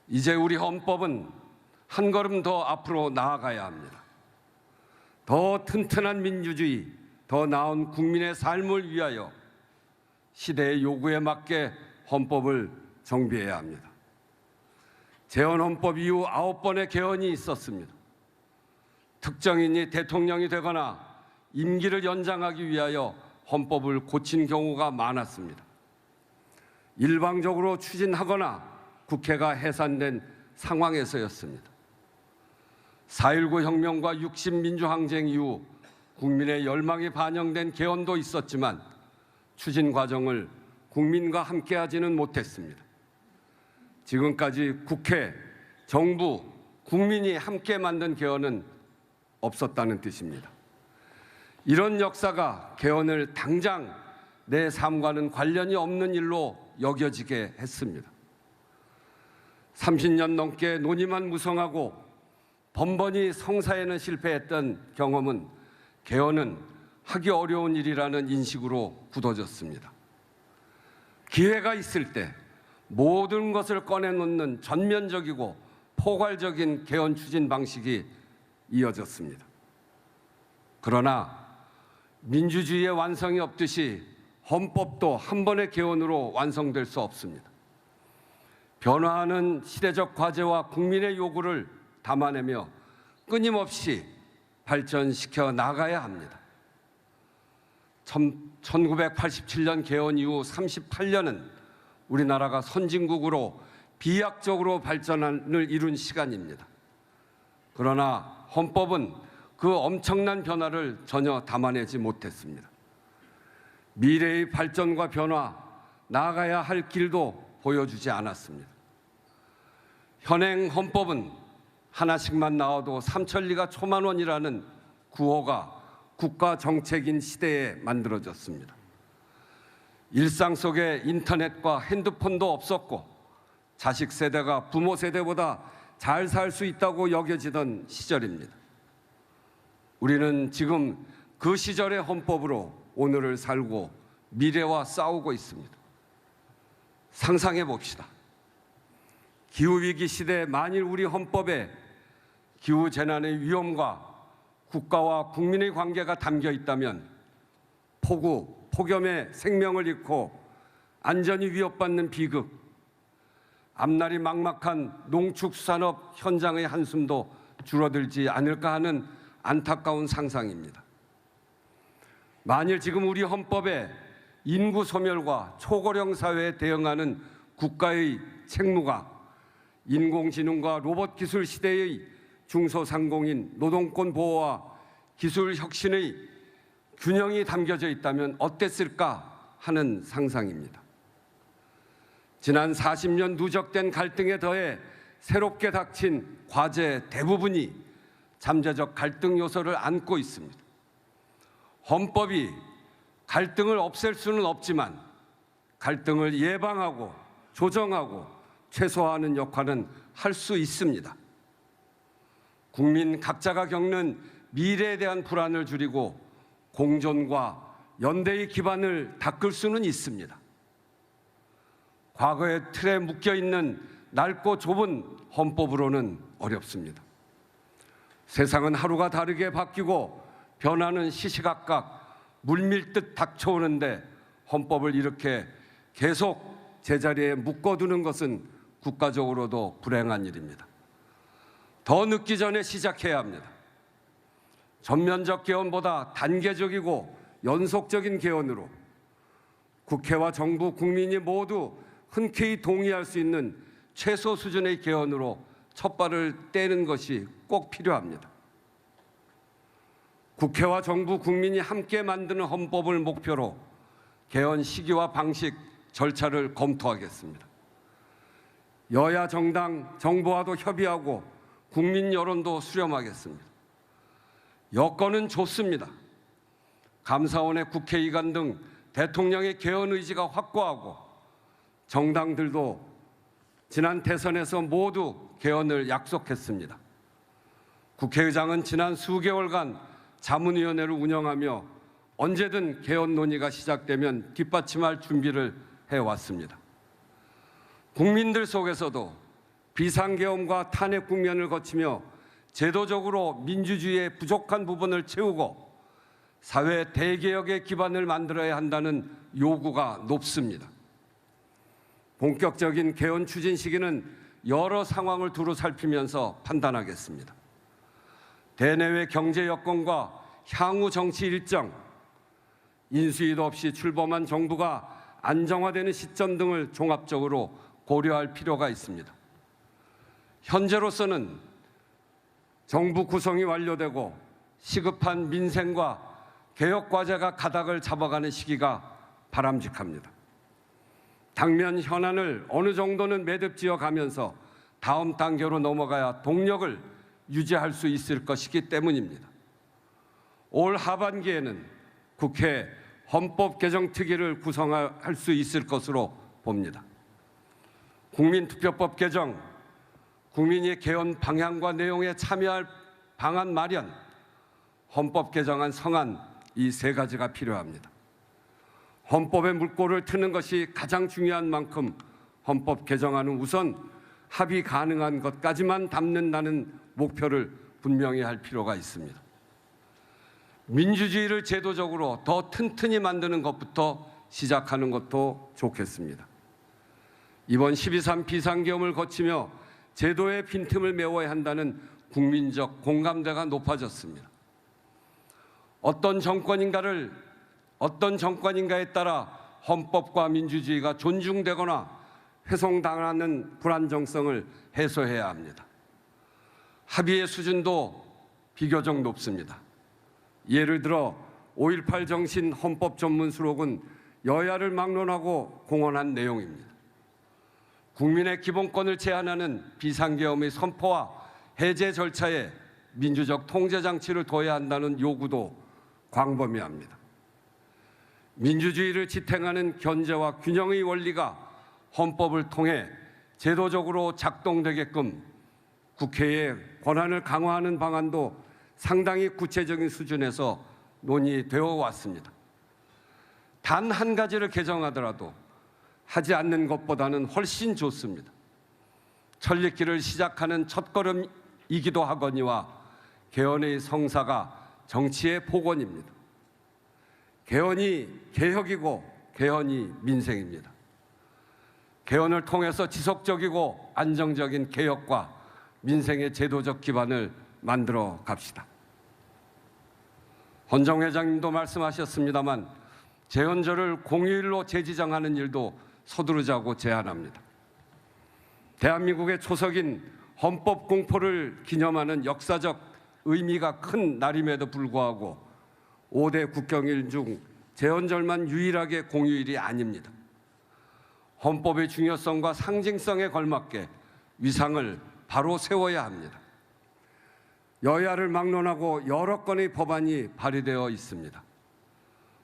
이제 우리 헌법은 한 걸음 더 앞으로 나아가야 합니다. 더 튼튼한 민주주의, 더 나은 국민의 삶을 위하여 시대의 요구에 맞게 헌법을 정비해야 합니다. 재헌헌법 이후 9번의 개헌이 있었습니다. 특정인이 대통령이 되거나 임기를 연장하기 위하여 헌법을 고친 경우가 많았습니다. 일방적으로 추진하거나 국회가 해산된 상황에서였습니다. 4.19 혁명과 60 민주항쟁 이후 국민의 열망이 반영된 개헌도 있었지만 추진 과정을 국민과 함께하지는 못했습니다. 지금까지 국회, 정부, 국민이 함께 만든 개헌은 없었다는 뜻입니다. 이런 역사가 개헌을 당장 내 삶과는 관련이 없는 일로 여겨지게 했습니다. 30년 넘게 논의만 무성하고 번번이 성사에는 실패했던 경험은 개헌은 하기 어려운 일이라는 인식으로 굳어졌습니다. 기회가 있을 때 모든 것을 꺼내놓는 전면적이고 포괄적인 개헌 추진 방식이 이어졌습니다. 그러나 민주주의의 완성이 없듯이 헌법도 한 번의 개헌으로 완성될 수 없습니다. 변화하는 시대적 과제와 국민의 요구를 담아내며 끊임없이 발전시켜 나가야 합니다. 1987년 개헌 이후 38년은 우리나라가 선진국으로 비약적으로 발전을 이룬 시간입니다. 그러나 헌법은 그 엄청난 변화를 전혀 담아내지 못했습니다. 미래의 발전과 변화, 나아가야 할 길도 보여주지 않았습니다. 현행 헌법은 하나씩만 나와도 삼천리가 초만원이라는 구호가 국가 정책인 시대에 만들어졌습니다. 일상 속에 인터넷과 핸드폰도 없었고 자식 세대가 부모 세대보다 잘 살 수 있다고 여겨지던 시절입니다. 우리는 지금 그 시절의 헌법으로 오늘을 살고 미래와 싸우고 있습니다. 상상해 봅시다. 기후위기 시대에 만일 우리 헌법에 기후재난의 위험과 국가와 국민의 관계가 담겨 있다면 폭우, 폭염에 생명을 잃고 안전이 위협받는 비극, 앞날이 막막한 농축수산업 현장의 한숨도 줄어들지 않을까 하는 안타까운 상상입니다. 만일 지금 우리 헌법에 인구 소멸과 초고령 사회에 대응하는 국가의 책무가 인공지능과 로봇 기술 시대의 중소상공인 노동권 보호와 기술 혁신의 균형이 담겨져 있다면 어땠을까 하는 상상입니다. 지난 40년 누적된 갈등에 더해 새롭게 닥친 과제 대부분이 잠재적 갈등 요소를 안고 있습니다. 헌법이 갈등을 없앨 수는 없지만 갈등을 예방하고 조정하고 최소화하는 역할은 할 수 있습니다. 국민 각자가 겪는 미래에 대한 불안을 줄이고 공존과 연대의 기반을 닦을 수는 있습니다. 과거의 틀에 묶여 있는 넓고 좁은 헌법으로는 어렵습니다. 세상은 하루가 다르게 바뀌고 변화는 시시각각 물밀듯 닥쳐오는데 헌법을 이렇게 계속 제자리에 묶어두는 것은 국가적으로도 불행한 일입니다. 더 늦기 전에 시작해야 합니다. 전면적 개헌보다 단계적이고 연속적인 개헌으로 국회와 정부, 국민이 모두 흔쾌히 동의할 수 있는 최소 수준의 개헌으로 첫발을 떼는 것이 꼭 필요합니다. 국회와 정부, 국민이 함께 만드는 헌법을 목표로 개헌 시기와 방식, 절차를 검토하겠습니다. 여야 정당, 정부와도 협의하고 국민 여론도 수렴하겠습니다. 여건은 좋습니다. 감사원의 국회의관 등 대통령의 개헌 의지가 확고하고 정당들도 지난 대선에서 모두 개헌을 약속했습니다. 국회의장은 지난 수개월간 자문위원회를 운영하며 언제든 개헌 논의가 시작되면 뒷받침할 준비를 해왔습니다. 국민들 속에서도 비상계엄과 탄핵 국면을 거치며 제도적으로 민주주의의 부족한 부분을 채우고 사회 대개혁의 기반을 만들어야 한다는 요구가 높습니다. 본격적인 개헌 추진 시기는 여러 상황을 두루 살피면서 판단하겠습니다. 대내외 경제 여건과 향후 정치 일정, 인수위도 없이 출범한 정부가 안정화되는 시점 등을 종합적으로 고려할 필요가 있습니다. 현재로서는 정부 구성이 완료되고 시급한 민생과 개혁 과제가 가닥을 잡아가는 시기가 바람직합니다. 당면 현안을 어느 정도는 매듭지어 가면서 다음 단계로 넘어가야 동력을 유지할 수 있을 것이기 때문입니다. 올 하반기에는 국회 헌법개정특위를 구성할 수 있을 것으로 봅니다. 국민투표법 개정, 국민이 개헌 방향과 내용에 참여할 방안 마련, 헌법 개정안 성안, 이 세 가지가 필요합니다. 헌법의 물꼬를 트는 것이 가장 중요한 만큼 헌법 개정안은 우선 합의 가능한 것까지만 담는다는 목표를 분명히 할 필요가 있습니다. 민주주의를 제도적으로 더 튼튼히 만드는 것부터 시작하는 것도 좋겠습니다. 이번 12.3 비상계엄을 거치며 제도의 빈틈을 메워야 한다는 국민적 공감대가 높아졌습니다. 어떤 정권인가에 따라 헌법과 민주주의가 존중되거나 훼손당하는 불안정성을 해소해야 합니다. 합의의 수준도 비교적 높습니다. 예를 들어 5.18 정신 헌법 전문 수록은 여야를 막론하고 공언한 내용입니다. 국민의 기본권을 제한하는 비상계엄의 선포와 해제 절차에 민주적 통제 장치를 둬야 한다는 요구도 광범위합니다. 민주주의를 지탱하는 견제와 균형의 원리가 헌법을 통해 제도적으로 작동되게끔 국회의 권한을 강화하는 방안도 상당히 구체적인 수준에서 논의되어 왔습니다. 단 한 가지를 개정하더라도 하지 않는 것보다는 훨씬 좋습니다. 천리길을 시작하는 첫걸음이기도 하거니와 개헌의 성사가 정치의 복원입니다. 개헌이 개혁이고 개헌이 민생입니다. 개헌을 통해서 지속적이고 안정적인 개혁과 민생의 제도적 기반을 만들어 갑시다. 헌정 회장님도 말씀하셨습니다만 제헌절을 공휴일로 재지정하는 일도 서두르자고 제안합니다. 대한민국의 초석인 헌법 공포를 기념하는 역사적 의미가 큰 날임에도 불구하고 5대 국경일 중 제헌절만 유일하게 공휴일이 아닙니다. 헌법의 중요성과 상징성에 걸맞게 위상을 바로 세워야 합니다. 여야를 막론하고 여러 건의 법안이 발의되어 있습니다.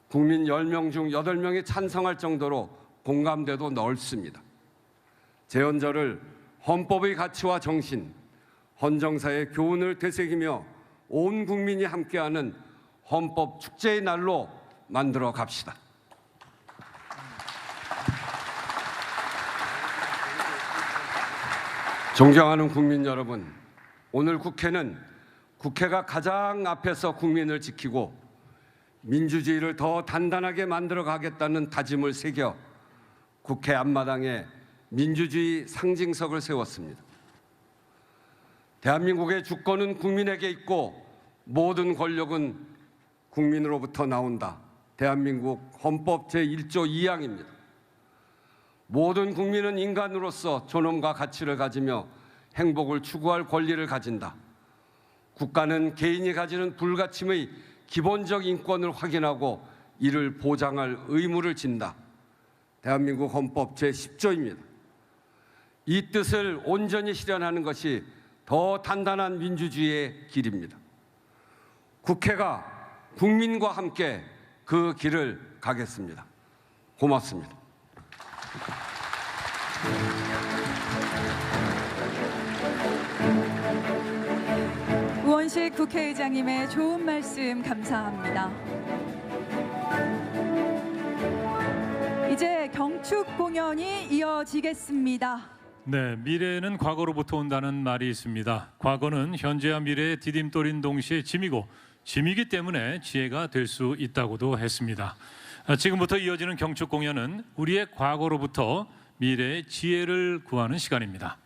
국민 10명 중 8명이 찬성할 정도로 공감대도 넓습니다. 제헌절을 헌법의 가치와 정신, 헌정사의 교훈을 되새기며 온 국민이 함께하는 헌법 축제의 날로 만들어 갑시다. 존경하는 국민 여러분, 오늘 국회는 국회가 가장 앞에서 국민을 지키고 민주주의를 더 단단하게 만들어 가겠다는 다짐을 새겨 국회 앞마당에 민주주의 상징석을 세웠습니다. 대한민국의 주권은 국민에게 있고 모든 권력은 국민으로부터 나온다. 대한민국 헌법 제1조 2항입니다. 모든 국민은 인간으로서 존엄과 가치를 가지며 행복을 추구할 권리를 가진다. 국가는 개인이 가지는 불가침의 기본적 인권을 확인하고 이를 보장할 의무를 진다. 대한민국 헌법 제10조입니다. 이 뜻을 온전히 실현하는 것이 더 단단한 민주주의의 길입니다. 국회가 국민과 함께 그 길을 가겠습니다. 고맙습니다. 우원식 국회의장님의 좋은 말씀 감사합니다. 이제 경축 공연이 이어지겠습니다. 네, 미래는 과거로부터 온다는 말이 있습니다. 과거는 현재와 미래의 디딤돌인 동시에 짐이고 짐이기 때문에 지혜가 될 수 있다고도 했습니다. 지금부터 이어지는 경축 공연은 우리의 과거로부터 미래의 지혜를 구하는 시간입니다.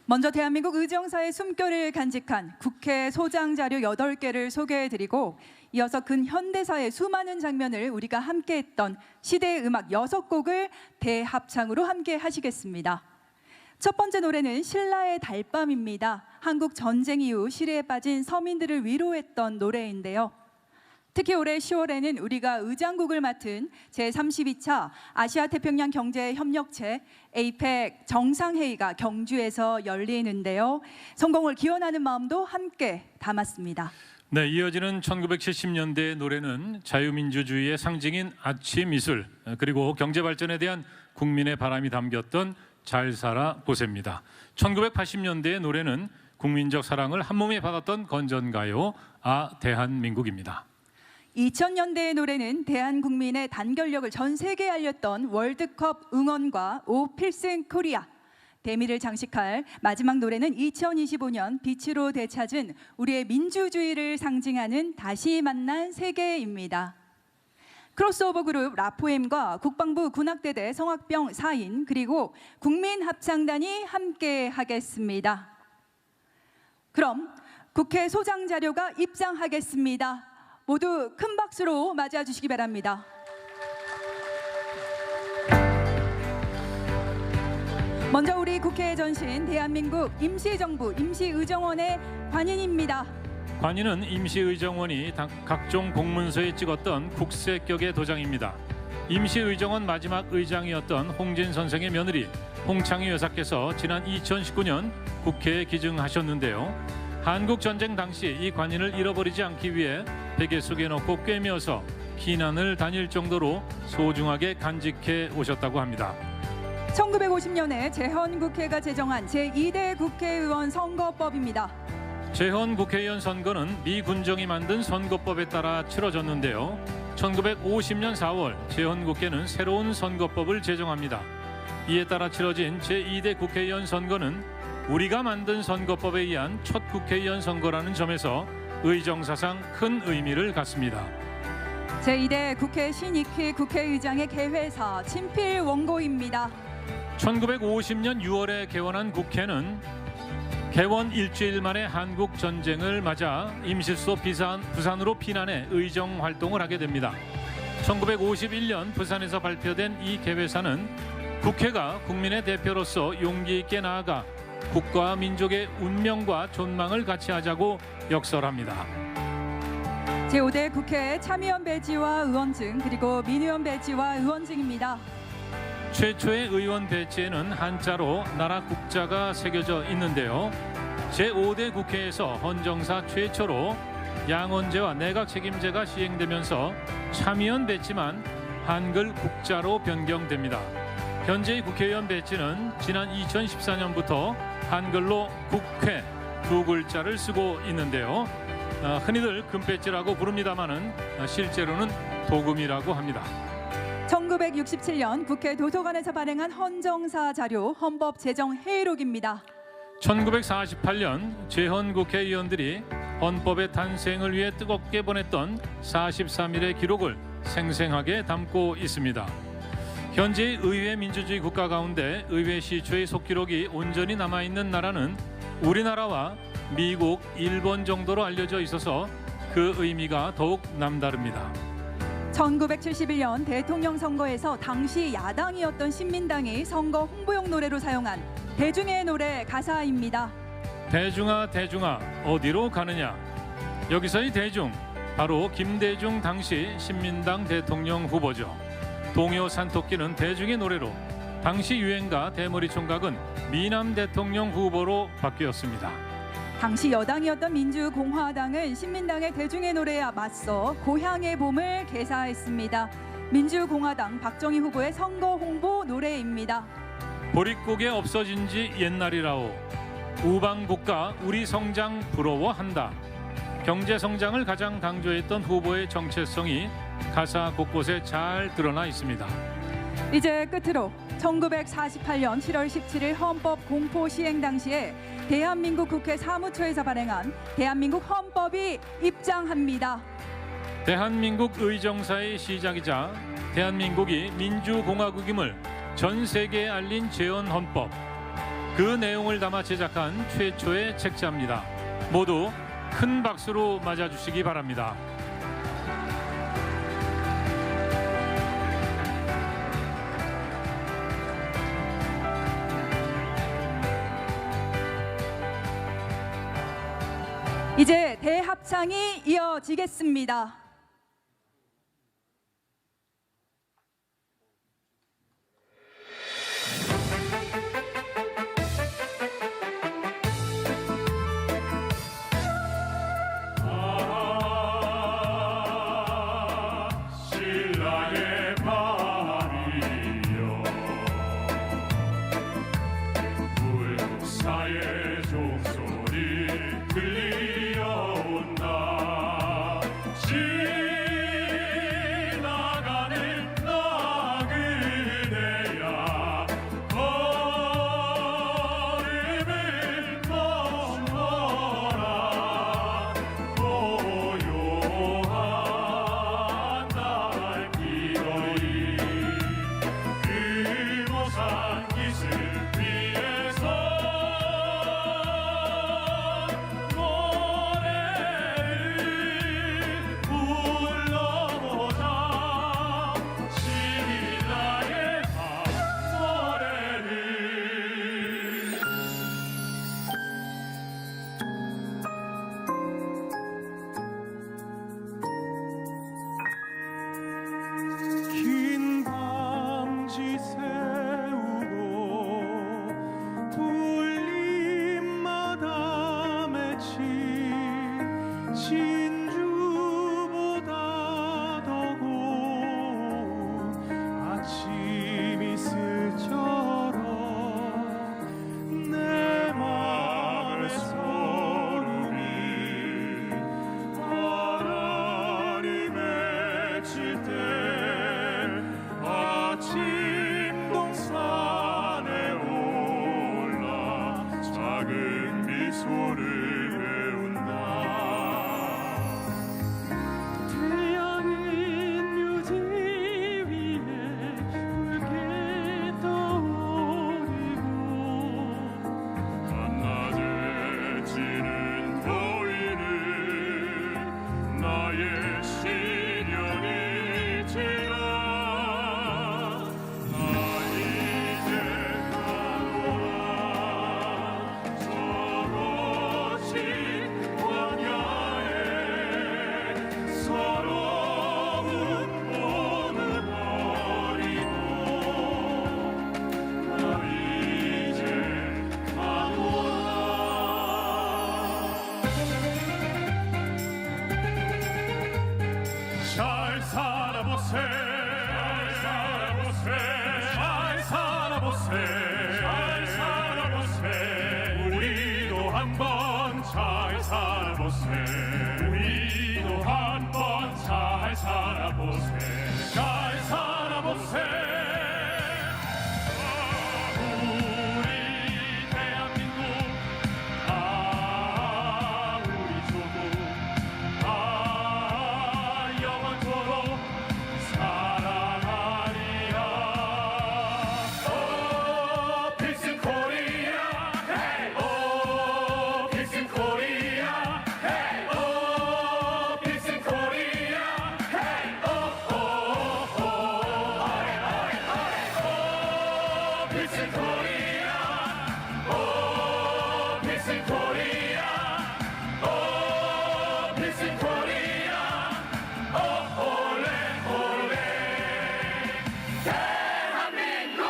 먼저 대한민국 의정사의 숨결을 간직한 국회 소장 자료 8개를 소개해드리고 이어서 근현대사의 수많은 장면을 우리가 함께했던 시대의 음악 6곡을 대합창으로 함께 하시겠습니다. 첫 번째 노래는 신라의 달밤입니다. 한국 전쟁 이후 시리에 빠진 서민들을 위로했던 노래인데요. 특히 올해 10월에는 우리가 의장국을 맡은 제32차 아시아태평양 경제협력체 APEC 정상회의가 경주에서 열리는데요. 성공을 기원하는 마음도 함께 담았습니다. 네, 이어지는 1970년대의 노래는 자유민주주의의 상징인 아침 이슬 그리고 경제발전에 대한 국민의 바람이 담겼던 잘 살아 보세입니다. 1980년대의 노래는 국민적 사랑을 한몸에 받았던 건전가요 아 대한민국입니다. 2000년대의 노래는 대한국민의 단결력을 전 세계에 알렸던 월드컵 응원과 오 필승 코리아. 대미를 장식할 마지막 노래는 2025년 빛으로 되찾은 우리의 민주주의를 상징하는 다시 만난 세계입니다. 크로스오버 그룹 라포엠과 국방부 군악대대 성악병 4인 그리고 국민합창단이 함께 하겠습니다. 그럼 국회 소장 자료가 입장하겠습니다. 모두 큰 박수로 맞이해 주시기 바랍니다. 먼저 우리 국회의 전신 대한민국 임시정부 임시의정원의 관인입니다. 관인은 임시의정원이 각종 공문서에 찍었던 국세격의 도장입니다. 임시의정원 마지막 의장이었던 홍진 선생의 며느리 홍창희 여사께서 지난 2019년 국회에 기증하셨는데요. 한국전쟁 당시 이 관인을 잃어버리지 않기 위해 베개 속에 넣고 꿰매어서 피난을 다닐 정도로 소중하게 간직해 오셨다고 합니다. 1950년에 재헌국회가 제정한 제2대 국회의원 선거법입니다. 재헌국회의원 선거는 미 군정이 만든 선거법에 따라 치러졌는데요. 1950년 4월 재헌국회는 새로운 선거법을 제정합니다. 이에 따라 치러진 제2대 국회의원 선거는 우리가 만든 선거법에 의한 첫 국회의원 선거라는 점에서 의정사상 큰 의미를 갖습니다. 제2대 국회 신익희 국회의장의 개회사 친필 원고입니다. 1950년 6월에 개원한 국회는 개원 일주일 만에 한국 전쟁을 맞아 임실소 부산으로 피난해 의정 활동을 하게 됩니다. 1951년 부산에서 발표된 이 개회사는 국회가 국민의 대표로서 용기 있게 나아가 국가와 민족의 운명과 존망을 같이 하자고 역설합니다. 제5대 국회 참의원 배지와 의원증 그리고 민의원 배지와 의원증입니다. 최초의 의원 배지에는 한자로 나라 국자가 새겨져 있는데요. 제5대 국회에서 헌정사 최초로 양원제와 내각 책임제가 시행되면서 참의원 배지만 한글 국자로 변경됩니다. 현재의 국회의원 배지는 지난 2014년부터 한글로 국회 두 글자를 쓰고 있는데요. 흔히들 금배지라고 부릅니다마는 실제로는 도금이라고 합니다. 1967년 국회 도서관에서 발행한 헌정사 자료 헌법 제정 회의록입니다. 1948년 재헌 국회의원들이 헌법의 탄생을 위해 뜨겁게 보냈던 43일의 기록을 생생하게 담고 있습니다. 현재 의회 민주주의 국가 가운데 의회 시초의 속기록이 온전히 남아있는 나라는 우리나라와 미국, 일본 정도로 알려져 있어서 그 의미가 더욱 남다릅니다. 1971년 대통령 선거에서 당시 야당이었던 신민당이 선거 홍보용 노래로 사용한 대중의 노래 가사입니다. 대중아 대중아 어디로 가느냐. 여기서의 대중 바로 김대중 당시 신민당 대통령 후보죠. 동요 산토끼는 대중의 노래로, 당시 유행가 대머리 총각은 미남 대통령 후보로 바뀌었습니다. 당시 여당이었던 민주공화당은 신민당의 대중의 노래에 맞서 고향의 봄을 개사했습니다. 민주공화당 박정희 후보의 선거 홍보 노래입니다. 보릿고개 없어진 지 옛날이라오. 우방국가 우리 성장 부러워한다. 경제 성장을 가장 강조했던 후보의 정체성이 가사 곳곳에 잘 드러나 있습니다. 이제 끝으로 1948년 7월 17일 헌법 공포 시행 당시에 대한민국 국회 사무처에서 발행한 대한민국 헌법이 입장합니다. 대한민국 의정사의 시작이자 대한민국이 민주공화국임을 전 세계에 알린 재헌 헌법, 그 내용을 담아 제작한 최초의 책자입니다. 모두 큰 박수로 맞아주시기 바랍니다. 이제 대합창이 이어지겠습니다. 살아보세 우리도 한번 잘 살아보세 잘 살아보세 우리 대한민국 우리 조국 영원토록 사랑하리라. Peace in Korea, hey! Oh, peace in Korea, hey! Oh, peace in Korea, hey! Oh, oh, oh, oh, peace in Korea, oh, peace in Korea, oh, peace in Korea, oh, 올레 올레 대한민국.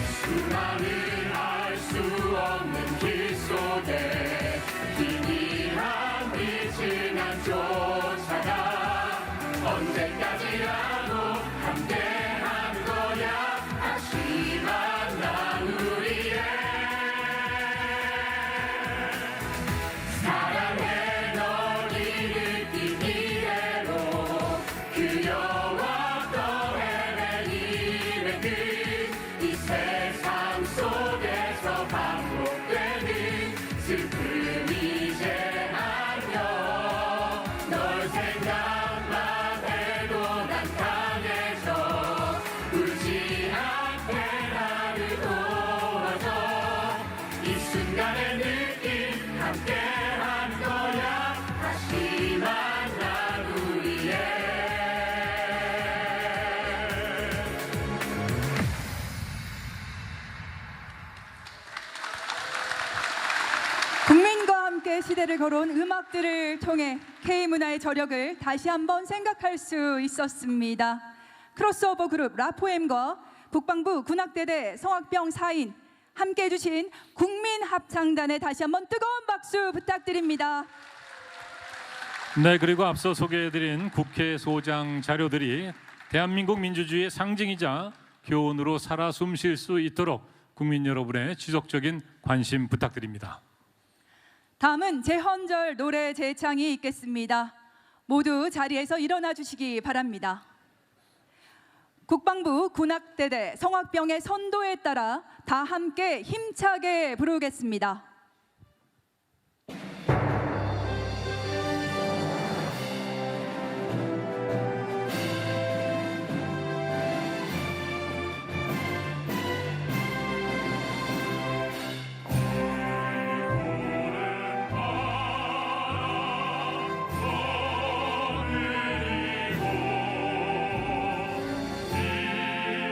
수많은 알 수 없는 길 속에 희미한 빛을 난 쫓아가 언제까지라도 함께하는 거야 하지만 난 우리의 사랑해 너를 느낀 이대로 그려왔던 헤매임의 끝이 세상 속에서 반복되는 슬픔 이제 안녕 널 생각만 해도 난 강해져 울지 않게 나를 도와줘 이 순간의 느낌 함께하는 거야 하지만 난 우리의 국민과 함께 시대를 걸어온 음악들을 통해 K문화의 저력을 다시 한번 생각할 수 있었습니다. 크로스오버 그룹 라포엠과 국방부 군악대대 성악병 4인 함께 해주신 국민합창단에 다시 한번 뜨거운 박수 부탁드립니다. 네, 그리고 앞서 소개해드린 국회 소장 자료들이 대한민국 민주주의의 상징이자 교훈으로 살아 숨쉴 수 있도록 국민 여러분의 지속적인 관심 부탁드립니다. 다음은 제헌절 노래 재창이 있겠습니다. 모두 자리에서 일어나 주시기 바랍니다. 국방부 군악대대 성악병의 선도에 따라 다 함께 힘차게 부르겠습니다.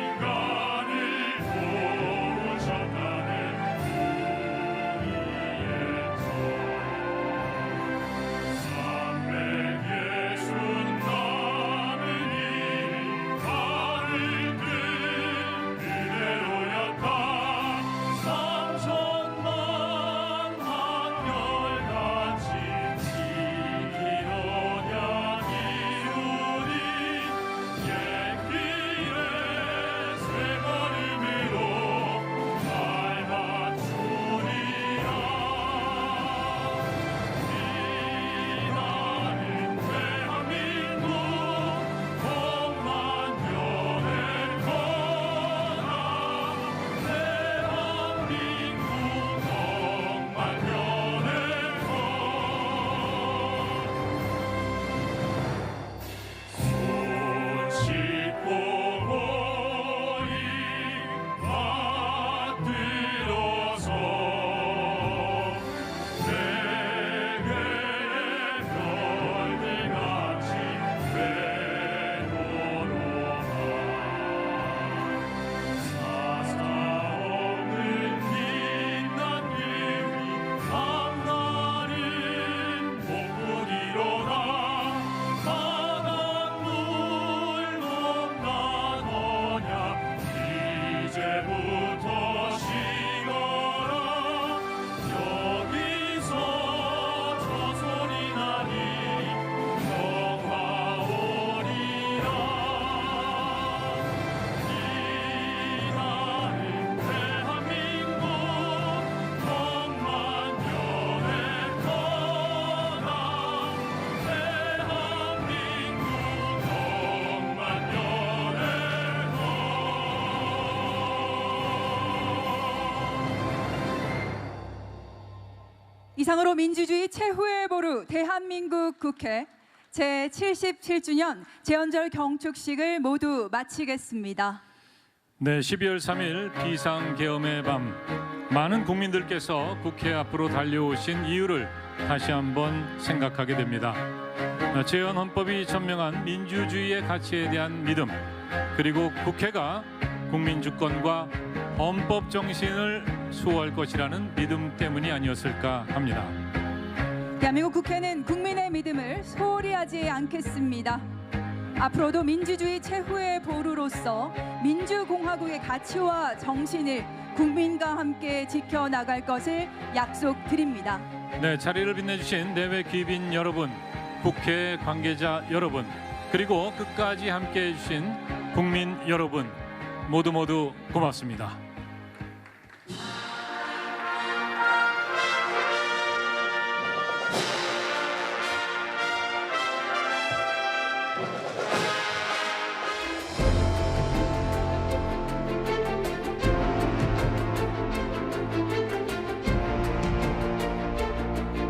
인간을 보호자가는 이상으로 민주주의 최후의 보루 대한민국 국회 제77주년 제헌절 경축식을 모두 마치겠습니다. 네, 12월 3일 비상계엄의 밤, 많은 국민들께서 국회 앞으로 달려오신 이유를 다시 한번 생각하게 됩니다. 제헌헌법이 천명한 민주주의의 가치에 대한 믿음, 그리고 국회가 국민 주권과 헌법 정신을 수호할 것이라는 믿음 때문이 아니었을까 합니다. 대한민국 국회는 국민의 믿음을 소홀히 하지 않겠습니다. 앞으로도 민주주의 최후의 보루로서 민주공화국의 가치와 정신을 국민과 함께 지켜나갈 것을 약속드립니다. 네, 자리를 빛내주신 내외 귀빈 여러분, 국회 관계자 여러분, 그리고 끝까지 함께해 주신 국민 여러분, 모두 고맙습니다.